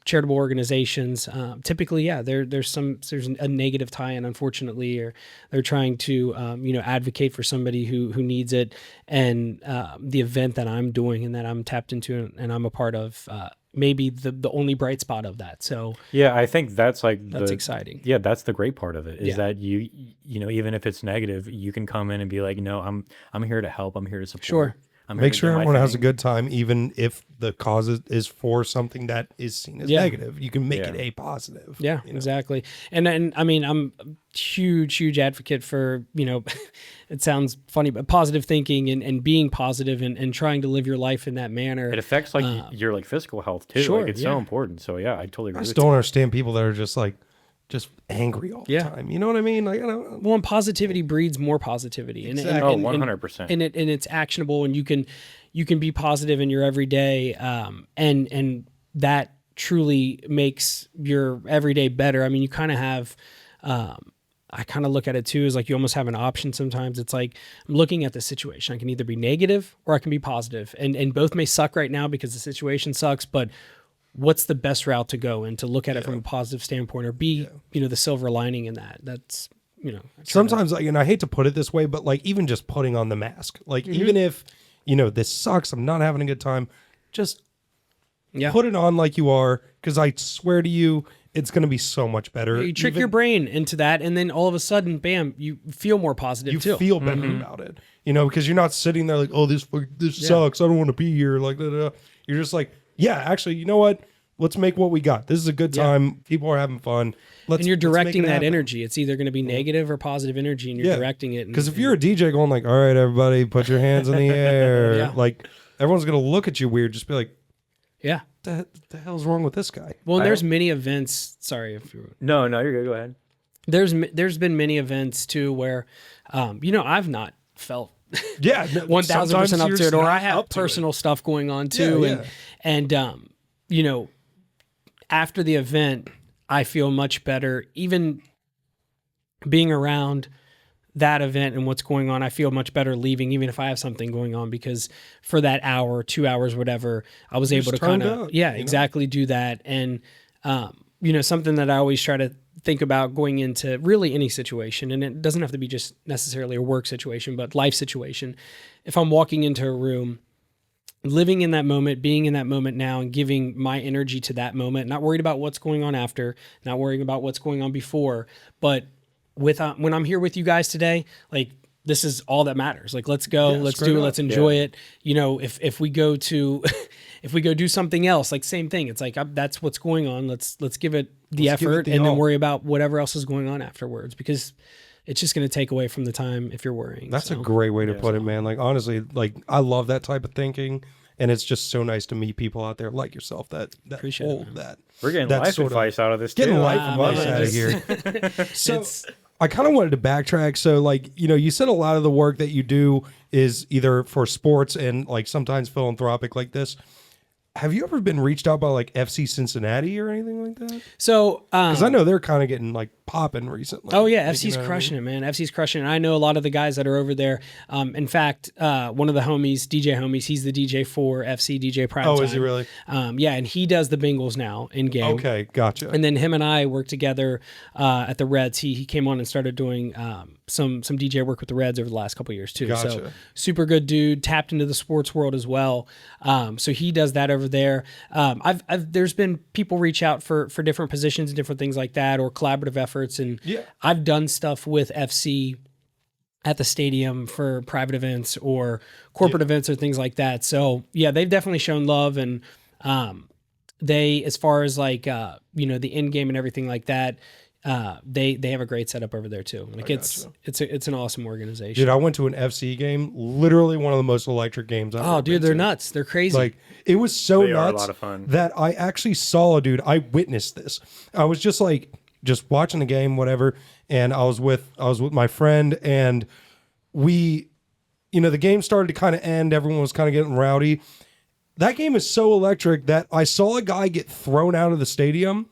charitable organizations, typically, there's a negative tie-in, unfortunately, or they're trying to, advocate for somebody who needs it. And the event that I'm doing and that I'm tapped into and I'm a part of, maybe the only bright spot of that. So yeah, I think that's exciting. Yeah, that's the great part of it is that you even if it's negative, you can come in and be like, no, I'm here to help. I'm here to support. Sure. Make sure everyone has a good time, even if the cause is for something that is seen as negative. You can make it a positive. Yeah, exactly. And I mean, I'm a huge advocate for, it sounds funny, but positive thinking and being positive and trying to live your life in that manner. It affects your like physical health too. Sure, like it's so important. So yeah, I totally agree. I just don't understand people that are just angry all the time. You know what I mean? Like, Well, and positivity breeds more positivity. Exactly. And 100%. And it's actionable, and you can be positive in your everyday, and that truly makes your everyday better. I mean, you kind of have I kind of look at it too as like you almost have an option sometimes. It's like I'm looking at the situation. I can either be negative or I can be positive. And both may suck right now because the situation sucks, but what's the best route to go and to look at it from a positive standpoint or be, the silver lining in that. That's, sometimes like, and I hate to put it this way, but like even just putting on the mask, like even if, this sucks, I'm not having a good time, just put it on like you are. Cause I swear to you, it's going to be so much better. You trick your brain into that, and then all of a sudden, bam, you feel more positive too. You feel better about it, because you're not sitting there like, oh, this sucks. I don't want to be here. Like, you're just like, yeah, actually, you know what? Let's make what we got. This is a good time. People are having fun. And you're directing that energy. It's either going to be negative or positive energy, and you're directing it. Because if you're a DJ going like, all right, everybody, put your hands in the air, like everyone's going to look at you weird. Just be like, yeah. What the hell's wrong with this guy? Well, there's many events. Sorry if you. No, you're good. Go ahead. There's been many events too where, I've not felt 1,000% up to it, or I have personal stuff going on too, and after the event, I feel much better. Even being around that event and what's going on, I feel much better leaving, even if I have something going on, because for that hour, 2 hours, whatever, I was able to kind of, exactly do that. And, something that I always try to think about going into really any situation, and it doesn't have to be just necessarily a work situation, but life situation. If I'm walking into a room, living in that moment, being in that moment now and giving my energy to that moment, not worried about what's going on after, not worrying about what's going on before, but when I'm here with you guys today, like this is all that matters. Like, let's go, let's do it, let's enjoy it. If we go to, if we go do something else, like same thing. It's like, that's what's going on. Let's give it the effort and then worry about whatever else is going on afterwards, because it's just going to take away from the time if you're worrying. That's a great way to put it, man. Like, honestly, like I love that type of thinking. And it's just so nice to meet people out there like yourself that hold that. We're getting life advice out of this. Getting life advice out of here. So I kind of wanted to backtrack. So like, you said a lot of the work that you do is either for sports and like sometimes philanthropic like this. Have you ever been reached out by like FC Cincinnati or anything like that? So, because I know they're kind of getting like popping recently. Oh yeah, FC's crushing it, man. FC's crushing it. I know a lot of the guys that are over there. In fact, one of the homies, DJ homies, he's the DJ for FC, DJ Prime. Oh, is he really? Yeah, and he does the Bengals now in game. Okay, gotcha. And then him and I work together at the Reds. He came on and started doing some DJ work with the Reds over the last couple of years too. Gotcha. So super good dude, tapped into the sports world as well. So he does that over there. There's been people reach out for different positions and different things like that, or collaborative efforts, and I've done stuff with FC at the stadium for private events or corporate events or things like that. So yeah, they've definitely shown love, and they, as far as like the end game and everything like that, they have a great setup over there too. Like it's an awesome organization. Dude, I went to an FC game, literally one of the most electric games I've ever been they're to. nuts. They're crazy. Like, it was so They are a nuts lot of fun. that I actually saw, dude, I witnessed this. I was just watching the game, whatever, and I was with my friend, and we, the game started to kind of end. Everyone was kind of getting rowdy. That game is so electric that I saw a guy get thrown out of the stadium,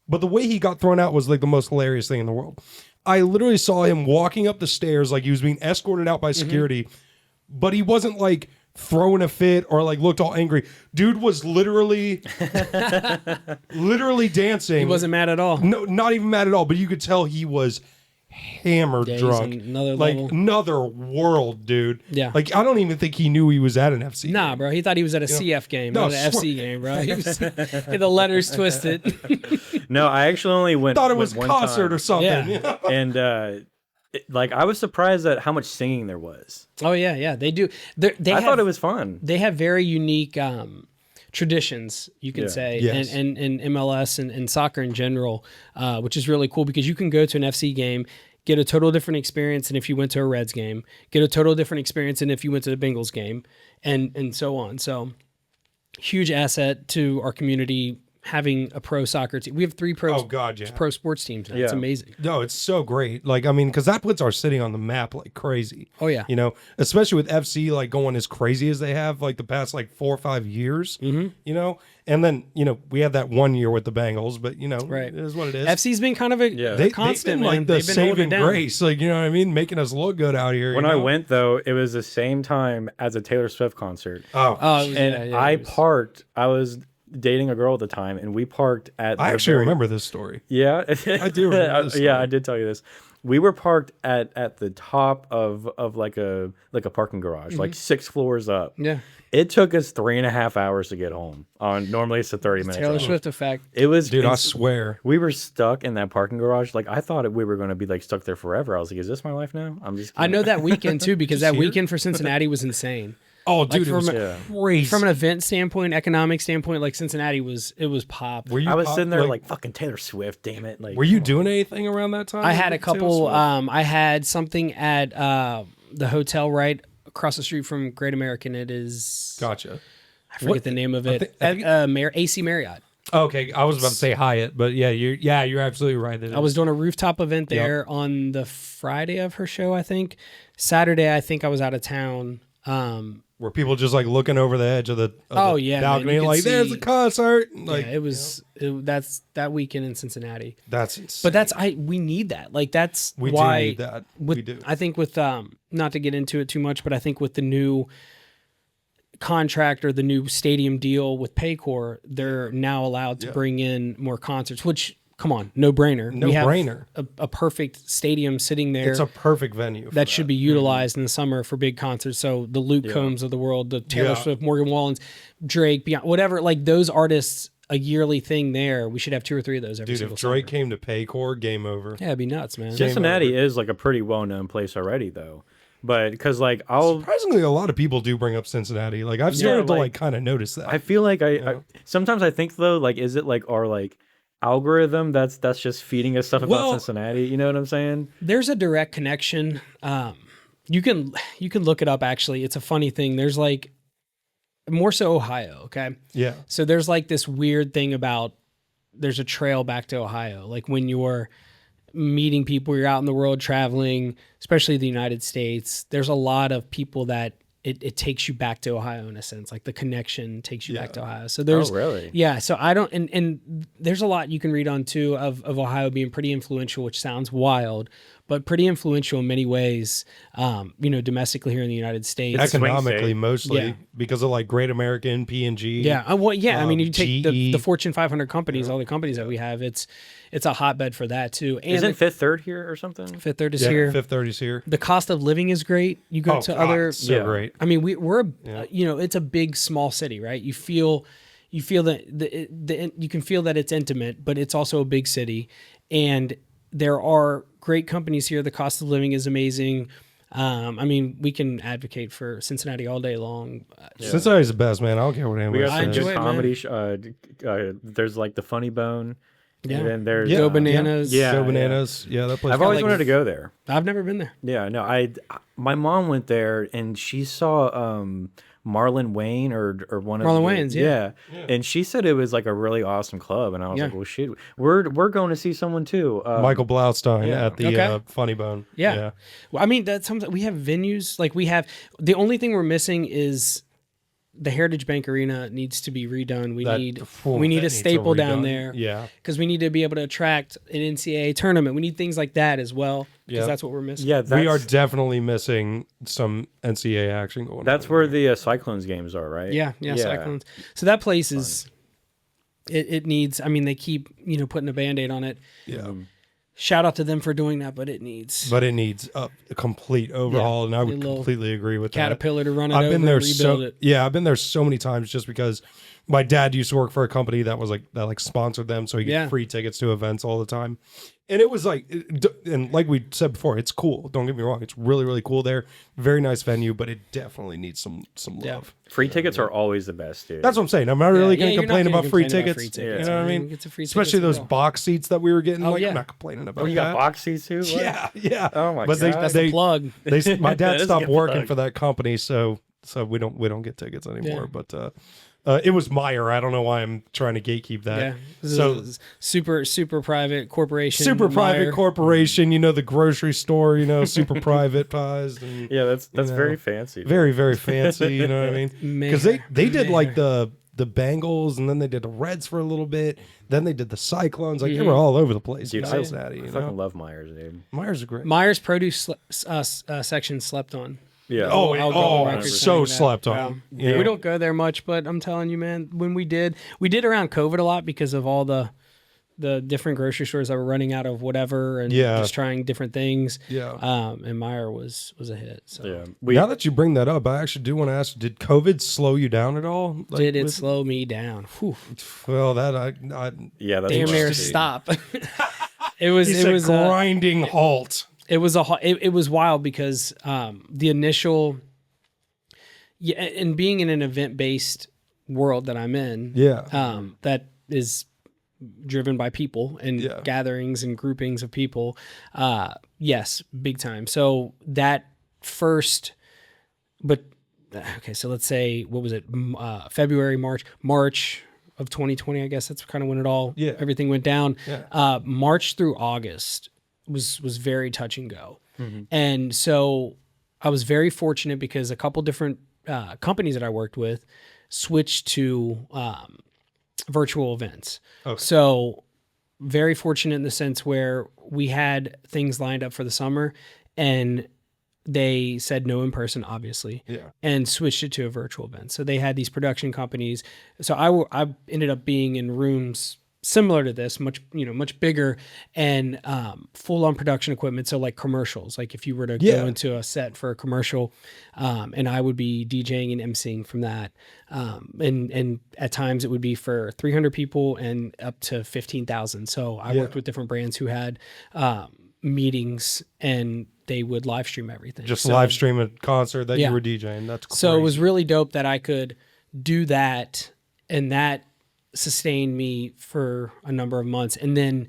but the way he got thrown out was like the most hilarious thing in the world. I literally saw him walking up the stairs like he was being escorted out by security, but he wasn't like throwing a fit or like looked all angry. Dude was literally dancing. He wasn't mad at all. No, not even mad at all, but you could tell he was hammered drunk. Another like level. another world, dude. Yeah. Like, I don't even think he knew he was at an FC Nah, game. bro. He thought he was at a CF game, No, not an FC game, bro. He was had the letters twisted. No, I actually only went. Thought it was one concert time. or something. Yeah. And I was surprised at how much singing there was. Oh yeah. They do. I thought it was fun. They have very unique traditions, you can say, Yes. and MLS and soccer in general, which is really cool because you can go to an FC game, get a total different experience than if you went to a Reds game, get a total different experience than if you went to the Bengals game, and so on. So huge asset to our community having a pro soccer team. We have 3 pro pro sports teams now. Yeah. It's amazing. No, it's so great. Like, I mean, because that puts our city on the map like crazy. Oh, yeah. You know, especially with FC like going as crazy as they have like the past like 4 or 5 years. Mm-hmm. You know, and then we had that 1 year with the Bengals, but right. It is what it is. FC's been kind of a constant, they've been like man. the They've been holding saving it down. grace, like you know what I mean, making us look good out here. When I went though, it was the same time as a Taylor Swift concert. And I parked. I was dating a girl at the time, and we parked at. I actually remember this story. Yeah, I do remember this story. Yeah, I did tell you this. We were parked at the top of like a parking garage, like 6 floors up. Yeah. It took us 3.5 hours to get home. Normally it's a 30 minutes. Taylor Swift effect. It was, dude. I swear, we were stuck in that parking garage. Like I thought we were going to be like stuck there forever. I was like, is this my life now? I'm just. I know that weekend too because that here? weekend for Cincinnati was insane. oh, dude, it was from crazy. From an event standpoint, economic standpoint, like Cincinnati was pop. Were you I was sitting there like fucking Taylor Swift. Damn it! Like, were you doing anything around that time? I had a with Taylor couple. Swift? I had something at the hotel right across the street from Great American. It is. Gotcha. I forget the name of it. I think AC Marriott. Okay, I was about to say Hyatt, but you're absolutely right. I was doing a rooftop event there on the Friday of her show, I think. Saturday, I think I was out of town. Were people just like looking over the edge of the balcony, man, like there's a concert? Like it was. That's that weekend in Cincinnati. that's insane. But we need that. Like that's We why do need that. We do. I think with not to get into it too much, but I think with the new contract or the new stadium deal with Paycor, they're now allowed to bring in more concerts, which come on, no brainer. No brainer. A perfect stadium sitting there. It's a perfect venue. that should be utilized in the summer for big concerts. So the Luke Combs of the world, the Taylor Swift, Morgan Wallen's, Drake, Beyonce, whatever, like those artists, a yearly thing there. We should have 2 or 3 of those every Dude, single if Drake summer. came to Paycor, game over. Yeah, it'd be nuts, man. Cincinnati is like a pretty well known place already though. But because like Surprisingly, a lot of people do bring up Cincinnati. Like I've started to like kind of notice that. I feel like I sometimes I think though, like, is it like our like algorithm that's just feeding us stuff about Cincinnati? You know what I'm saying? There's a direct connection. You can look it up. Actually, it's a funny thing. There's like more so Ohio. Okay. Yeah. So there's like this weird thing about there's a trail back to Ohio. Like when you're meeting people, you're out in the world traveling, especially the United States. There's a lot of people that it takes you back to Ohio in a sense. Like the connection takes you back to Ohio. So there's really? Yeah. So I don't and there's a lot you can read on too of Ohio being pretty influential, which sounds wild, but pretty influential in many ways, domestically here in the United States. Economically, mostly Yeah. because of like Great American, P&G. Yeah. I mean, you take GE. the Fortune 500 companies, all the companies that we have, it's a hotbed for that too. And Isn't Fifth Third here or something? Fifth Third is Yeah, here. Fifth 30's here. The cost of living is great. You go to God, other, so great. I mean, we're it's a big small city, right? You feel that you can feel that it's intimate, but it's also a big city, and there are great companies here. The cost of living is amazing. I mean, we can advocate for Cincinnati all day long. Cincinnati's the best, man. I don't care what anybody We got some says. enjoy good it, comedy. There's like the Funny Bone. Yeah. And then there's Go Bananas. Yeah. Go Bananas. Yeah, that place. I've always wanted to go there. I've never been there. Yeah, no, my mom went there and she saw Marlon Wayne or one of Marlon the, Wayans, yeah. And she said it was like a really awesome club, and I was Yeah. like, well, shit, we're going to see someone too. Michael Blaustein yeah. at the Okay. Funny Bone. Yeah. Well, I mean, that's something we have venues like we have. The only thing we're missing is the Heritage Bank Arena needs to be redone. We That- need that a needs staple down redone. there. Yeah. Because we need to be able to attract an NCAA tournament. We need things like that as well. Because Yeah. that's what we're missing. Yeah, We are that's, definitely missing some NCAA action going on. that's where the Cyclones games are, right? Yeah, Cyclones. So that place is it needs. I mean, they keep putting a Band-Aid on it. Yeah. Shout out to them for doing that, but it needs But it needs a complete overhaul, and I would little completely agree with Caterpillar to run it I've over been there and rebuild it. Yeah, I've been there so many times just because my dad used to work for a company that sponsored them, so he get free tickets to events all the time. And it was and like we said before, it's cool. Don't get me wrong; it's really, really cool there. Very nice venue, but it definitely needs some love. Free tickets are always the best, dude. That's what I'm saying. I'm not really going to you're not complain gonna about free complain about tickets. free You tickets, know what I man. mean? Get some free Especially tickets those as well. box seats that we were getting. I'm yeah. not complaining about you that. got box seats too? What? Yeah. Oh my but God. That's the plug. My dad That is a stopped good working plug. for that company, so we don't get tickets anymore. Yeah. But It was Meyer. I don't know why I'm trying to gatekeep that. Yeah. This So is super private corporation. super private Meijer. corporation, the grocery store, super private pies. And, Yeah, that's very fancy. very, very fancy. You know what I mean? Because they did like the Bengals, and then they did the Reds for a little bit. Then they did the Cyclones. Like they were all over the place. Dude, in I Cincinnati. fucking love Myers, dude. Myers are great. Meyer's produce section slept on. Yeah. Oh, I'll go on record so saying that. slept on. We don't go there much, but I'm telling you, man, when we did around COVID a lot because of all the different grocery stores that were running out of whatever and just trying different things. Yeah. And Meijer was a hit. So Yeah. Now that you bring that up, I actually do want to ask: did COVID slow you down at all? Like, did it slow me down? Whew. Well, that I Yeah, that's Damn near interesting. stop. It was a grinding halt. It was wild because the initial, and being in an event-based world that I'm in, that is driven by people and gatherings and groupings of people, yes, big time. So that first, but okay, so let's say, what was it, February, March of 2020, I guess that's kind of when everything went down. Yeah. March through August was very touch and go. And so I was very fortunate because a couple different companies that I worked with switched to virtual events. Okay. So very fortunate in the sense where we had things lined up for the summer and they said no in person, obviously, and switched it to a virtual event. So they had these production companies. So I ended up being in rooms similar to this, much bigger and full on production equipment. So like commercials, like if you were to go into a set for a commercial, and I would be DJing and emceeing from that. And at times it would be for 300 people and up to 15,000. So I worked with different brands who had meetings and they would live stream everything. Just live stream a concert that you were DJing. That's crazy. So it was really dope that I could do that, and that sustained me for a number of months. And then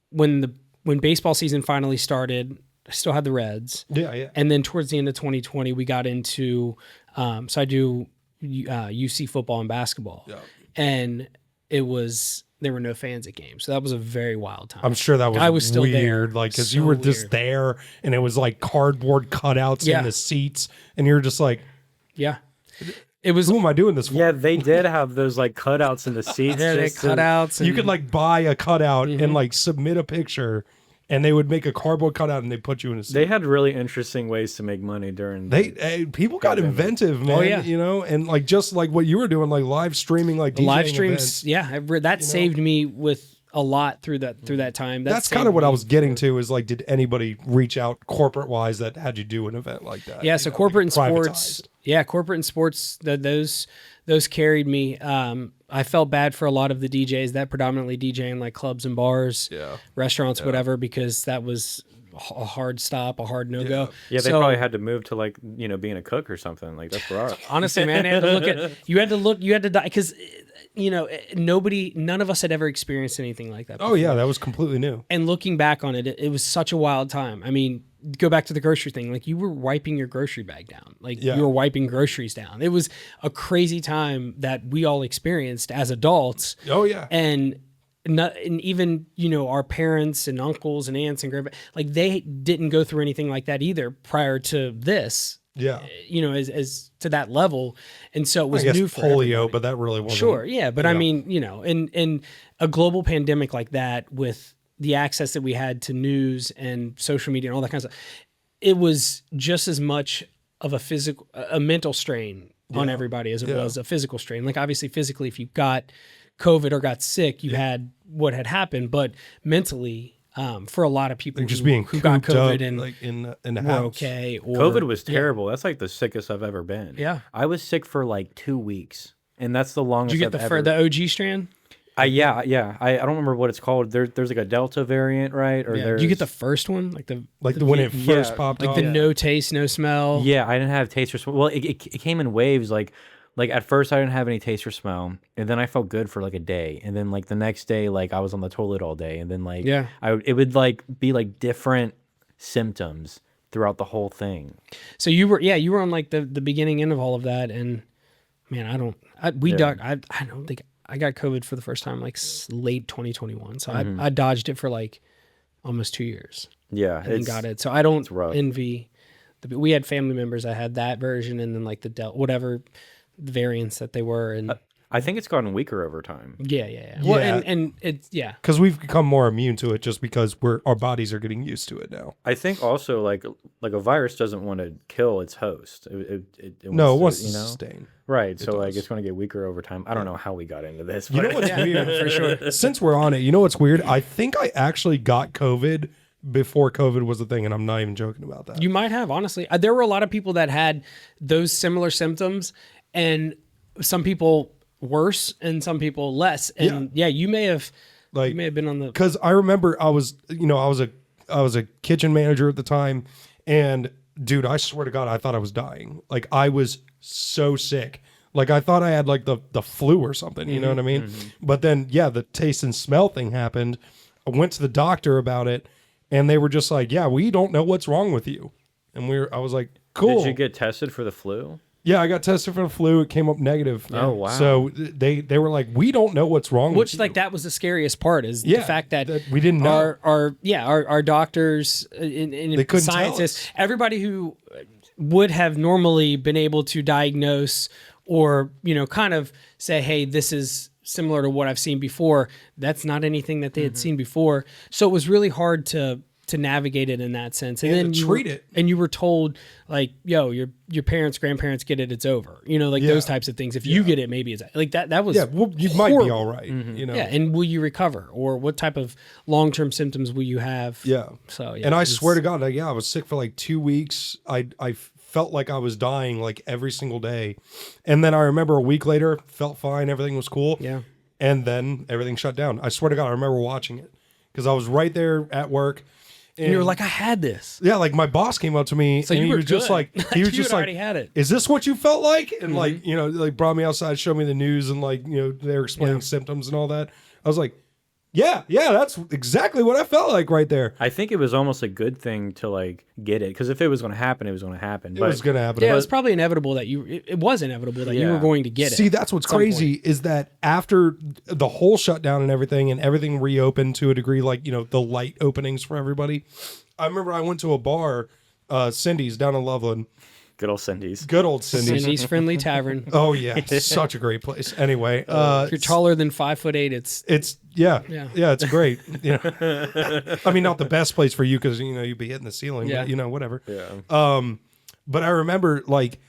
when baseball season finally started, I still had the Reds. Yeah. And then towards the end of 2020, we got into so I do UC football and basketball. Yeah. And there were no fans at games. So that was a very wild time. I'm sure that was I was still weird, there. like, because So you were just weird. there and it was like cardboard cutouts in the seats and you were just like, it was. who am I doing this for? Yeah, they did have those like cutouts in the seats. Yeah, they cutouts. And You could like buy a cutout and like submit a picture and they would make a cardboard cutout and they put you in a seat. They had really interesting ways to make money during. People got inventive, man. Oh, yeah. And like just like what you were doing, like live streaming, like DJing live streams. events. Yeah, that saved me with a lot through that time. That's kind of what I was getting to is like, did anybody reach out corporate wise that had you do an event like that? Yeah, so corporate and sports. privatized? Yeah, corporate and sports. Those carried me. I felt bad for a lot of the DJs that predominantly DJ in like clubs and bars, restaurants, whatever, because that was a hard stop, a hard no-go. Yeah, they probably had to move to like, being a cook or something. Like that's rough. Honestly, man, you had to die because, none of us had ever experienced anything like that before. Oh yeah, that was completely new. And looking back on it, it was such a wild time. I mean, go back to the grocery thing. Like you were wiping your grocery bag down. Like you were wiping groceries down. It was a crazy time that we all experienced as adults. Oh yeah. And even our parents and uncles and aunts and grandpa, like they didn't go through anything like that either prior to this. Yeah. As to that level. And so it was I guess new for polio, everybody. but that really wasn't. Sure, yeah, but I mean, in a global pandemic like that, with the access that we had to news and social media and all that kind of stuff, it was just as much of a mental strain on everybody as it was a physical strain. Like obviously, physically, if you got COVID or got sick, you had what had happened, but mentally, for a lot of people, just being who got cooped up, COVID and like in the were house. okay, or COVID was terrible. That's like the sickest I've ever been. Yeah. I was sick for like 2 weeks, and that's the longest. Did you get I've the OG strand? Yeah. I don't remember what it's called. There's like a Delta variant, right? Or Did you get the first one, like the when it first popped like off? the no taste, no smell? Yeah, I didn't have taste or smell. Well, it came in waves. Like at first I didn't have any taste or smell, and then I felt good for like a day, and then like the next day, like I was on the toilet all day, and then like it would like be like different symptoms throughout the whole thing. So you were on like the beginning end of all of that, and man, I don't think I got COVID for the first time like late 2021. So I dodged it for like almost 2 years. Yeah. And then got it. So I don't rough. envy. We had family members that had that version and then like the whatever variants that they were. And I think it's gotten weaker over time. yeah. Well, Yeah. and it's, yeah. Because we've become more immune to it just because our bodies are getting used to it now. I think also like a virus doesn't want to kill its host. It wants to you know? sustain. Right. So like does. it's going to get weaker over time. I don't know how we got into this. You know but- what's weird? For sure. Since we're on it, you know what's weird? I think I actually got COVID before COVID was a thing, and I'm not even joking about that. You might have, honestly. There were a lot of people that had those similar symptoms, and some people worse and some people less. And yeah, you may have been on the, because I remember I was a kitchen manager at the time, and dude, I swear to God, I thought I was dying. Like I was so sick. Like I thought I had like the flu or something. You know what I mean? But then the taste and smell thing happened. I went to the doctor about it, and they were just like, "Yeah, we don't know what's wrong with you." And I was like, "Cool." Did you get tested for the flu? Yeah, I got tested for the flu. It came up negative. Oh, wow. So they were like, "We don't know what's wrong with you." like that was the scariest part is the fact that we didn't know. Our doctors and They couldn't tell scientists, us. everybody who would have normally been able to diagnose or kind of say, hey, this is similar to what I've seen before. That's not anything that they had seen before. So it was really hard to navigate it in that sense. And then to treat it. And you were told like, yo, your parents, grandparents get it, it's over. Those types of things. If you get it, maybe it's like that was you might be horrible. all right. You know. Yeah, and will you recover? Or what type of long-term symptoms will you have? Yeah. So yeah. And I swear to God, I was sick for like 2 weeks. I felt like I was dying like every single day. And then I remember a week later, felt fine, everything was cool. Yeah. And then everything shut down. I swear to God, I remember watching it because I was right there at work. And you were like, I had this. Yeah, like my boss came up to me So and you he were was just good. like, he was You just had like, already had it. is this what you felt like? And like, like brought me outside, showed me the news, and like, they were explaining symptoms and all that. I was like, yeah, that's exactly what I felt like right there. I think it was almost a good thing to like get it because if it was going to happen, it was going to happen. It was going to happen. Yeah, it was probably inevitable that it was inevitable that you were going to get it. See, that's what's crazy is that after the whole shutdown and everything reopened to a degree, like, the light openings for everybody. I remember I went to a bar, Cindy's down in Loveland. Good old Cindy's. Good old Cindy's. Cindy's Friendly Tavern. Oh yeah, such a great place. Anyway, If you're taller than 5'8", it's it's great. I mean, not the best place for you because you'd be hitting the ceiling. Yeah. But, whatever. Yeah. But I remember like,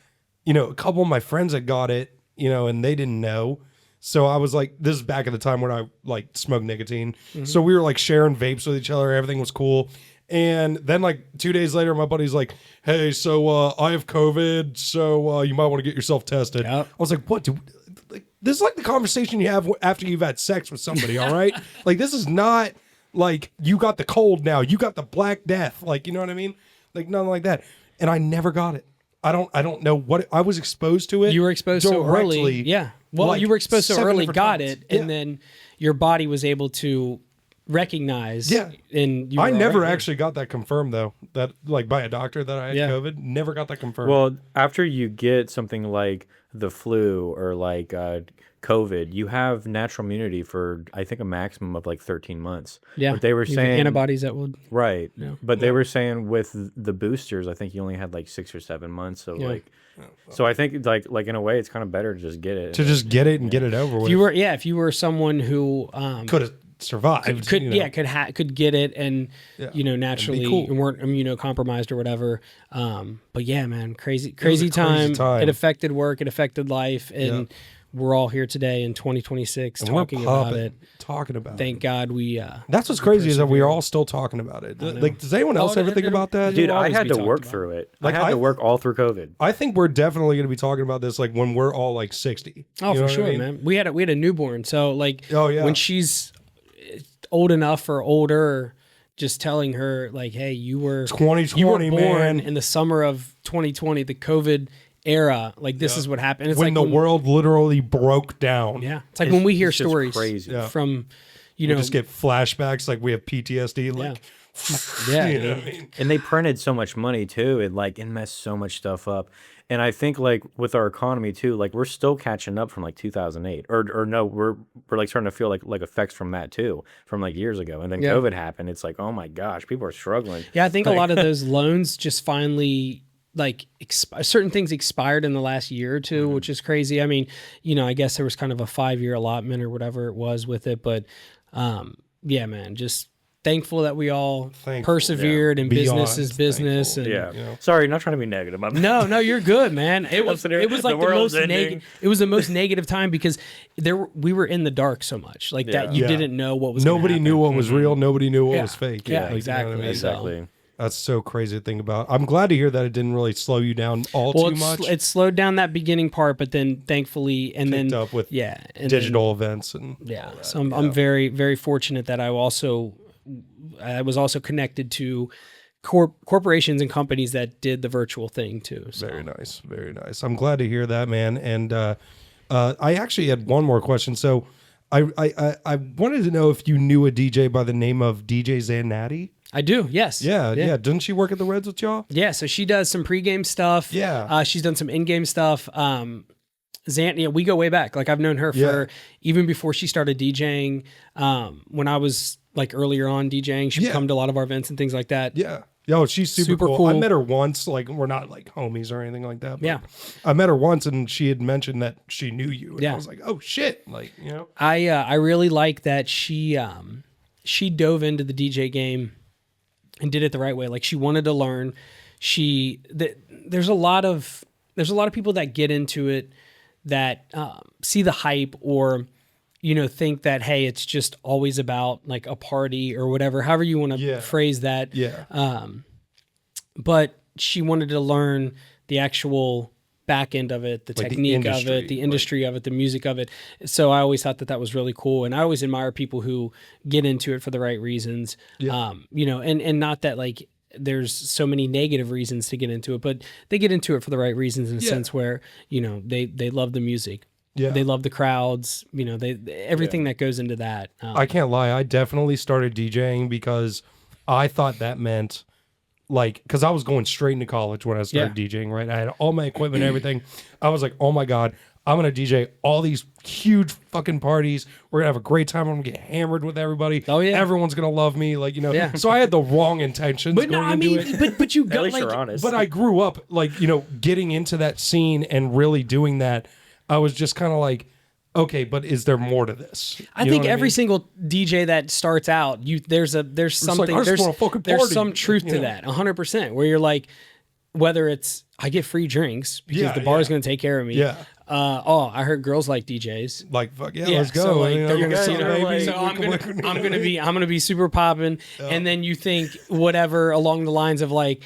a couple of my friends that got it, and they didn't know. So I was like, this is back at the time when I like smoked nicotine. So we were like sharing vapes with each other. Everything was cool. And then like 2 days later, my buddy's like, hey, so I have COVID. So you might want to get yourself tested. Yep. I was like, what? Like, this is like the conversation you have after you've had sex with somebody. All right. Like, this is not like you got the cold now. You got the Black Death. Like, you know what I mean? Like nothing like that. And I never got it. I don't know what I was exposed to it. You were exposed so early. Yeah. Well, like you were exposed so 7 early, different got times. it, and then your body was able to recognize. Yeah. And I never actually got that confirmed though. That like by a doctor that I had Yeah. COVID. Never got that confirmed. Well, after you get something like the flu or like COVID, you have natural immunity for I think a maximum of like 13 months. Yeah. But they were You get saying antibodies that would. right. Yeah. But they were saying with the boosters, I think you only had like 6 or 7 months. So Yeah. like, so I think like in a way, it's kind of better to just get it. to just get it and get it over with. If you were someone who could have survived. could get it and Yeah. naturally And be cool. weren't immunocompromised or whatever. But yeah, man, crazy crazy time. time. It affected work. It affected life, and we're all here today in 2026 And talking we're about pumping, it. talking about Thank it. God we. That's what's crazy is that we are all still talking about it. Like, does anyone else ever think about that? Dude, It'll I always had be to talked work about. through it. Like, I had I- to work all through COVID. I think we're definitely going to be talking about this like when we're all like 60. Oh, You know for what I sure, mean? man. We had a newborn, so like, Oh, yeah. when she's old enough or older, just telling her like, hey, you were 2020, you were born man. in the summer of 2020, the COVID era. Like, this is what happened. It's When like the world literally broke down. Yeah, it's like when we hear it's just stories crazy. Yeah. from, We just get flashbacks like we have PTSD. Like, Yeah, You know what I mean? And they printed so much money too. It messed so much stuff up. And I think like with our economy too, like we're still catching up from like 2008 or no, we're like starting to feel like effects from that too, from like years ago. And then Yeah. COVID happened. It's like, oh my gosh, people are struggling. Yeah, I think a lot of those loans just finally like certain things expired in the last year or two, which is crazy. I mean, I guess there was kind of a 5-year allotment or whatever it was with it, but yeah, man, just thankful that we all persevered and Beyond business is business. thankful. And Yeah. Sorry, not trying to be negative. no, you're good, man. It was like the world's most ending. it was the most negative time because we were in the dark so much, like that you Yeah. didn't know what was. Gonna Nobody knew what was real. Nobody knew what Yeah. was fake. Yeah, Like, you know exactly. what I mean? Exactly. That's so crazy to think about. I'm glad to hear that it didn't really slow you down too much. It slowed down that beginning part, but then thankfully, and Picked then up with and digital events and then, so I'm very, very fortunate that I was also connected to corporations and companies that did the virtual thing too. So. Very nice, very nice. I'm glad to hear that, man. And I actually had one more question. So I wanted to know if you knew a DJ by the name of DJ Zannati. I do, yes. Yeah. Doesn't she work at the Reds with y'all? Yeah, so she does some pregame stuff. Yeah. She's done some in-game stuff. We go way back. Like I've known her for even before she started DJing. When I was like earlier on DJing, she'd come to a lot of our events and things like that. Yeah. Yo, she's super cool. I met her once. Like we're not like homies or anything like that. But Yeah. I met her once and she had mentioned that she knew you. And Yeah. I was like, oh shit. Like, I really like that she dove into the DJ game and did it the right way. Like she wanted to learn. There's a lot of people that get into it that see the hype or think that, hey, it's just always about like a party or whatever, however you want to phrase that. Yeah. But she wanted to learn the actual back end of it, the Like the technique of industry, it, the industry of it, the music of it. So I always thought that was really cool. And I always admire people who get into it for the right reasons. Yeah. And not that like there's so many negative reasons to get into it, but they get into it for the right reasons in a sense where, they love the music. Yeah. They love the crowds, everything that goes into that. I can't lie. I definitely started DJing because I thought that meant because I was going straight into college when I started DJing, right? I had all my equipment and everything. I was like, oh my God, I'm going to DJ all these huge fucking parties. We're going to have a great time. I'm going to get hammered with everybody. Oh, yeah. Everyone's going to love me. Yeah. So I had the wrong intentions But no, going I into mean, it. but you At got least like, you're honest. But I grew up getting into that scene and really doing that. I was just kind of like, okay, but is there more to this? I You know think what I every mean? single DJ that starts out, there's something, I just want a fucking there's party, some truth to you know? that, 100%. Where you're like, whether it's I get free drinks because Yeah, the bar is yeah. going to take care of me. Yeah. I heard girls like DJs. Like, fuck yeah, Yeah, let's go. so, like, You know, they're you gonna guys see are their baby. so I'm gonna be super popping, Oh. and then you think whatever along the lines of like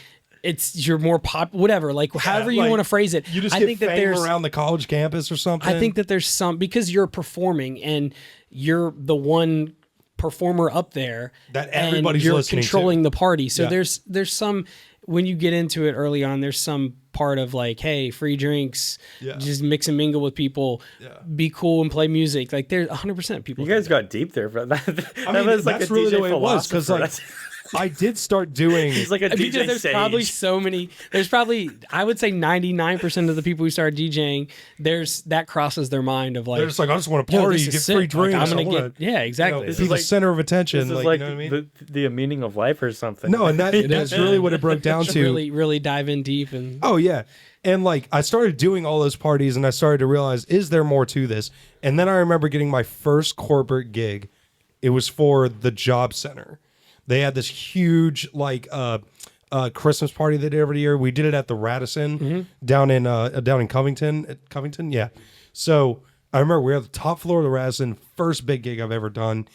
you're more pop, whatever, like however you like, want to phrase it. You just I get think that fame there's around the college campus or something. I think that there's some because you're performing and you're the one performer up there That and everybody's you're listening to. controlling the party. So Yeah. there's some when you get into it early on, there's some part of like, hey, free drinks, Yeah. just mix and mingle with people, Yeah. be cool and play music. Like there's 100% people. You guys got deep there, bro. That I mean, was like that's a really DJ the way it was because philosopher. I did start doing. He's like a because DJ there's sage. probably so many. There's probably I would say 99% of the people who start DJing, that crosses their mind of like, They're just like, I just want to yo, party, this you is get sick. free Like, drinks. I'm gonna I wanna, get exactly. This be is the like- center of attention. This is like, like you know what I mean? the meaning of life or something. No, and that's really what it broke down to. really dive in deep and Oh yeah. And like I started doing all those parties and I started to realize, is there more to this? And then I remember getting my first corporate gig. It was for the job center. They had this huge like Christmas party they did every year. We did it at the Radisson down in Covington. Yeah. So I remember we were at the top floor of the Radisson, first big gig I've ever done.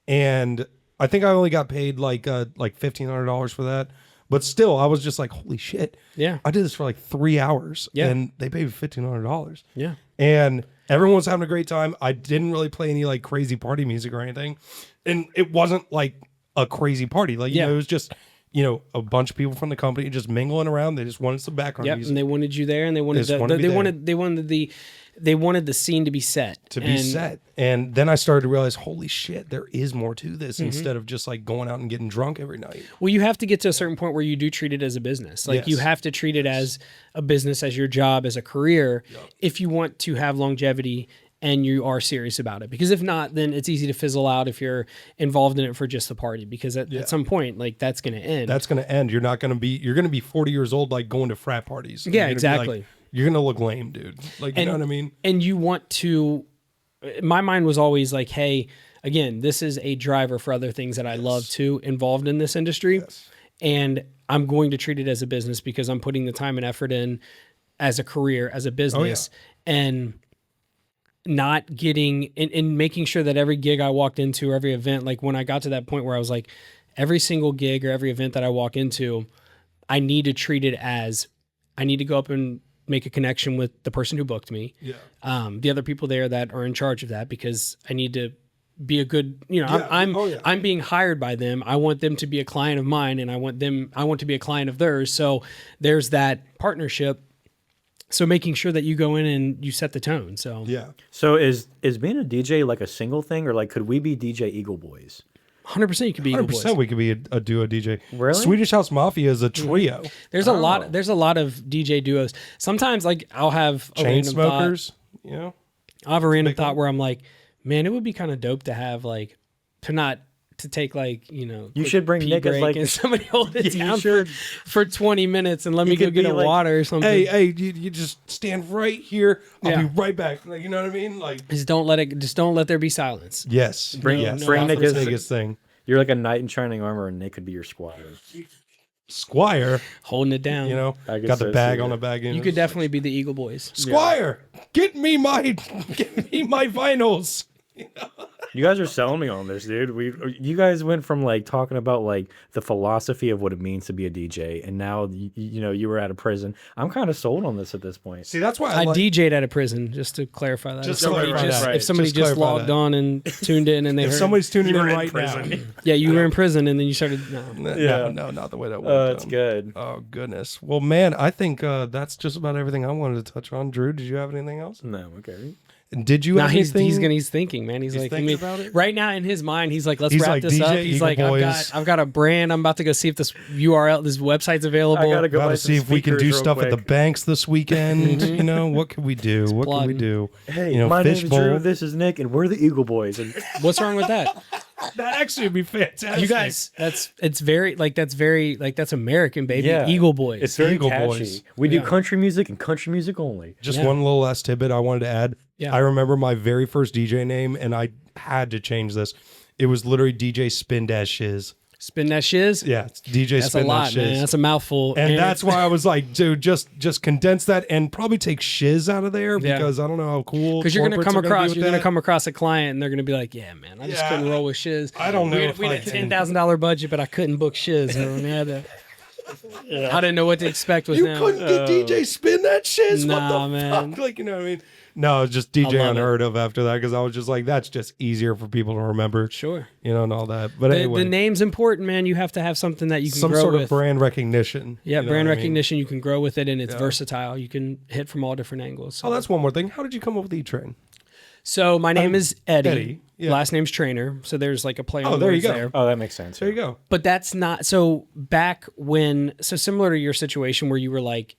And I think I only got paid like $1,500 for that. But still, I was just like, holy shit. Yeah. I did this for like 3 hours. Yeah. And they paid me $1,500. Yeah. And everyone was having a great time. I didn't really play any like crazy party music or anything. And it wasn't like a crazy party. Like, you know, it was just, a bunch of people from the company just mingling around. They just wanted some background Yep, music. and they wanted you there, and they wanted They just wanted me they there. wanted the they wanted the scene to be set. And then I started to realize, holy shit, there is more to this instead of just like going out and getting drunk every night. Well, you have to get to a certain point where you do treat it as a business. Like you Yes. have to treat it as a business, as your job, as a career, if you want to have longevity and you are serious about it. Because if not, then it's easy to fizzle out if you're involved in it for just the party. Because at some point, like that's going to end. That's going to end. You're going to be 40 years old, like going to frat parties. Yeah, You're gonna be exactly. like, you're going to look lame, dude. Like, you know what I mean? And you want to, my mind was always like, hey, again, this is a driver for other things that I love too, involved in this industry. Yes. And I'm going to treat it as a business because I'm putting the time and effort in as a career, as a business, and not getting, and making sure that every gig I walked into, every event, like when I got to that point where I was like, every single gig or every event that I walk into, I need to treat it as, I need to go up and make a connection with the person who booked me. Yeah. The other people there that are in charge of that, because I need to be a good, I'm being hired by them. I want them to be a client of mine, and I want to be a client of theirs. So there's that partnership. So making sure that you go in and you set the tone. So Yeah. So is being a DJ like a single thing, or like could we be DJ Eagle Boys? 100% you could be Eagle Boys. 100% we could be a duo DJ. Really? Swedish House Mafia is a trio. There's a lot of DJ duos. Sometimes like I'll have a Chain random thought. smokers, you know? I'll have a random thought where I'm like, man, it would be kind of dope to have like, to take like, You quick should bring pee Nick as break like and somebody hold it You down should. for 20 minutes and let me go could get be a like, water or something. Hey, you just stand right here. I'll Yeah. be right back. Like, you know what I mean? Like, Just don't let there be silence. yes. Bring- yes. bring That's Nick the as- biggest thing. you're like a knight in shining armor, and Nick could be your squire. Squire, Holding it down. you know, I guess got the so, bag too. on the bag. You could definitely be the Eagle Boys. Squire, get me my vinyls. You guys are selling me on this, dude. You guys went from like talking about like the philosophy of what it means to be a DJ, and now you were out of prison. I'm kind of sold on this at this point. See, that's why I I like, DJ'd at a prison, just to clarify that. Just if somebody clarify just, that. if somebody Just just clarify logged that. on and tuned in and they if heard, somebody's tuning You in were in right prison. now. yeah, you were in prison and then you started. No. Yeah. No, not the way that Oh, went. that's good. Oh, goodness. Well, man, I think that's just about everything I wanted to touch on. Drew, did you have anything else? No, okay. And did you Now have he's anything? he's thinking, man. He's like, thinking about it? right now in his mind, he's like, let's He's wrap like, this up. DJ He's Eagle like, Boys. I've got a brand. I'm about to go see if this URL, this website's available. I gotta go Got buy to some see if we can do speakers real stuff at the quick. banks this weekend. You know, what could we do? What can we plotting. do? Hey, you know, my name's fishbowl. Drew. This is Nick, and we're the Eagle Boys. And What's wrong with that? That actually would be fantastic. You guys, that's American, baby. yeah, Eagle Boys. It's very Eagle catchy. Boys. We do Yeah. country music and country music only. Just Yeah. one little last tidbit I wanted to add. Yeah. I remember my very first DJ name, and I had to change this. It was literally DJ Spin Dash Shiz. Spin that shiz. Yeah, it's DJ That's Spin a lot, Dash Shiz. man. That's a mouthful. And that's why I was like, dude, just condense that and probably take shiz out of there Yeah. because I don't know how cool. because you're gonna corporates come are be across, with you're gonna that. come across a client, and they're gonna be like, "Yeah, man, I just Yeah. couldn't roll with shiz. I don't know We if had I a can. $10,000 budget, but I couldn't book shiz. So I had to. I didn't know what to expect with You him. couldn't get DJ Spin that shiz. Nah, what the man. fuck? Like, you know what I mean? No, it's just DJ love it. unheard of after that because I was just like, that's just easier for people to remember. Sure. You know, and all that. But The, anyway, the name's important, man. You have to have something that you can some grow sort with. of brand recognition. Yeah, you know brand what I mean? recognition. You can grow with it, and it's Yeah. versatile. You can hit from all different angles. So, Oh, that's one more thing. How did you come up with E-Train? so my name is Eddie. Eddie, yeah. Last name's Trainer. So there's like a play on Oh, there you words go. there. Oh, that makes sense. There you go. But that's not so back when, so similar to your situation where you were like,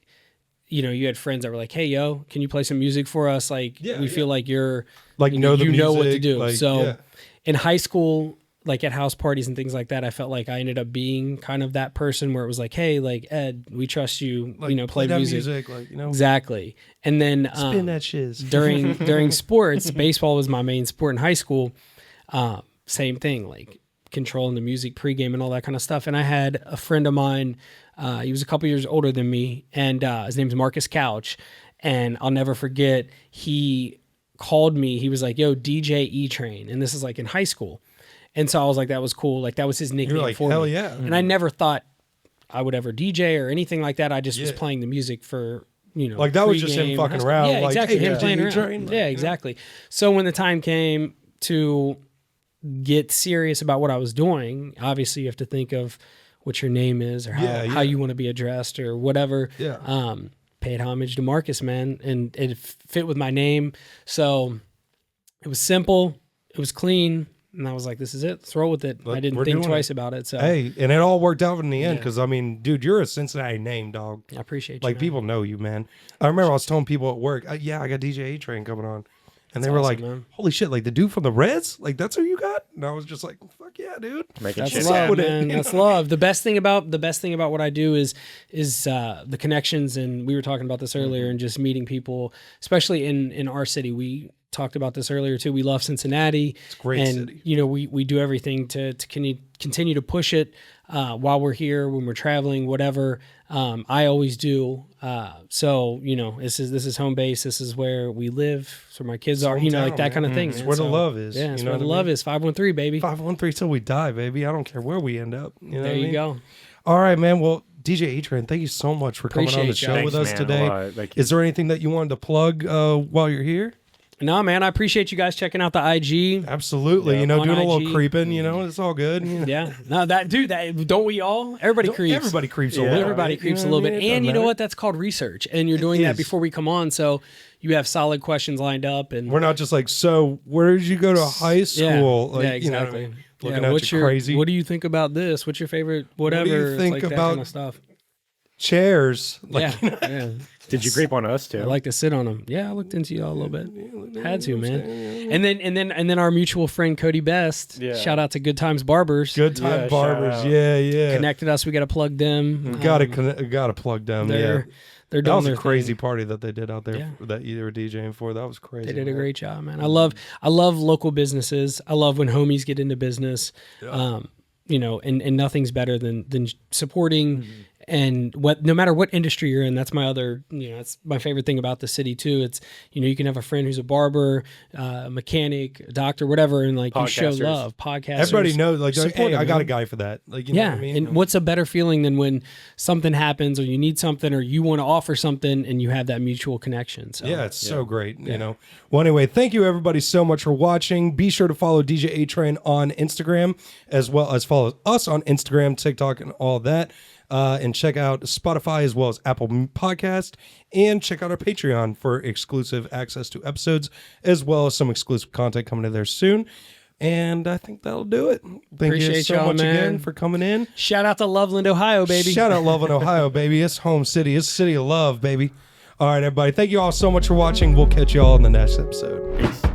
you had friends that were like, hey, yo, can you play some music for us? Like, Yeah, we feel like you're Like, you know the know what to music, do. like, So yeah. in high school, like at house parties and things like that, I felt like I ended up being kind of that person where it was like, hey, like Ed, we trust you, Like, play that music. like, Exactly. And then Spin that shiz. during sports, baseball was my main sport in high school. Same thing, like controlling the music pregame and all that kind of stuff. And I had a friend of mine, he was a couple years older than me, and his name's Marcus Couch. And I'll never forget, he called me, he was like, yo, DJ Etrayn. And this is like in high school. And so I was like, that was cool. Like that was his nickname You're like, for hell me. yeah. And I never thought I would ever DJ or anything like that. I just was Yeah. playing the music for, Like, that was just him pregame, fucking high school. around, Yeah, like, exactly. hey, him yeah, playing DJ around. Etrayn, like, yeah, yeah. exactly. So when the time came to get serious about what I was doing, obviously you have to think of what your name is or how Yeah, yeah. you want to be addressed or whatever. Yeah. paid homage to Marcus, man, and it fit with my name. So it was simple, it was clean, and I was like, this is it. Let's roll with it. I didn't think twice about it. So hey, and it all worked out in the end because I mean, dude, you're a Cincinnati name, dog. I appreciate you. Like man. people know you, man. I remember I was telling people at work, yeah, I got DJ Etrayn coming on. And they were awesome, like, man. holy shit, like the dude from the Reds? Like that's who you got? And I was just like, fuck yeah, dude. Making That's shit love, happen. man. That's love. The best thing about what I do is the connections, and we were talking about this earlier, and just meeting people, especially in our city. We talked about this earlier too. We love Cincinnati. It's a great and, city. You know, we do everything to continue to push it while we're here, when we're traveling, whatever. I always do. So you know, this is home base. This is where we live. So my kids are, you know, like that kind of thing. It's man. where the So, love is. Yeah, it's you know where the what I love mean? is. 513, baby. 513 till we die, baby. I don't care where we end up. You know There what I you mean? go. All right, man. Well, DJ Etrayn, thank you so much for coming on the Appreciate show you. with Thanks, us man, a today. lot. Thank you. Is there anything that you wanted to plug while you're here? No, man, I appreciate you guys checking out the IG. Absolutely. Yeah, you know, on doing a little IG. creeping, you know, it's all good. You know? Yeah. No, don't we all? Everybody creeps. Everybody creeps a Yeah. little. Everybody right? creeps You a know little what I bit. mean? It And you doesn't know matter. what? That's called research. And you're doing that is. before we come on. So you have solid questions lined up. And We're not just like, so where did you go to high school? Like, yeah, you know what I exactly. mean? Looking at what's you crazy. What do you think about this? What's your favorite whatever? It's think like that about- kind of stuff? Chairs. Like, Yeah. Yeah. Did you creep on us too? I like to sit on them. Yeah, I looked into y'all a little bit. Had to, man. And then our mutual friend Cody Best. Yeah. Shout out to Good Times Barbers. Good time Yeah, barbers. shout out. Yeah. Connected us. We got to plug them. Gotta plug them. They're Yeah. they're That doing was a their crazy thing. party that they did out there Yeah. that you were DJing for. That was crazy. They did a man. great job, man. I love local businesses. I love when homies get into business. You know, and nothing's better than supporting. And no matter what industry you're in, that's my other, you know, that's my favorite thing about the city too. It's, you know, you can have a friend who's a barber, a mechanic, a doctor, whatever, and like you show Podcasters. love. Podcasters. Everybody knows, like, Support hey, them, I got man. a guy for that. Like, you know Yeah, what I mean? and what's a better feeling than when something happens or you need something or you want to offer something and you have that mutual connection. So Yeah, it's so great, you know. Well, anyway, thank you everybody so much for watching. Be sure to follow DJ Etrayn on Instagram, as well as follow us on Instagram, TikTok, and all that. And check out Spotify as well as Apple Podcast, and check out our Patreon for exclusive access to episodes, as well as some exclusive content coming in there soon. And I think that'll do it. Thank you Appreciate so y'all, much man. again for coming in. Shout out to Loveland, Ohio, baby. Shout out Love in Ohio, baby. It's home city. It's city of love, baby. All right, everybody. Thank you all so much for watching. We'll catch you all in the next episode. Peace.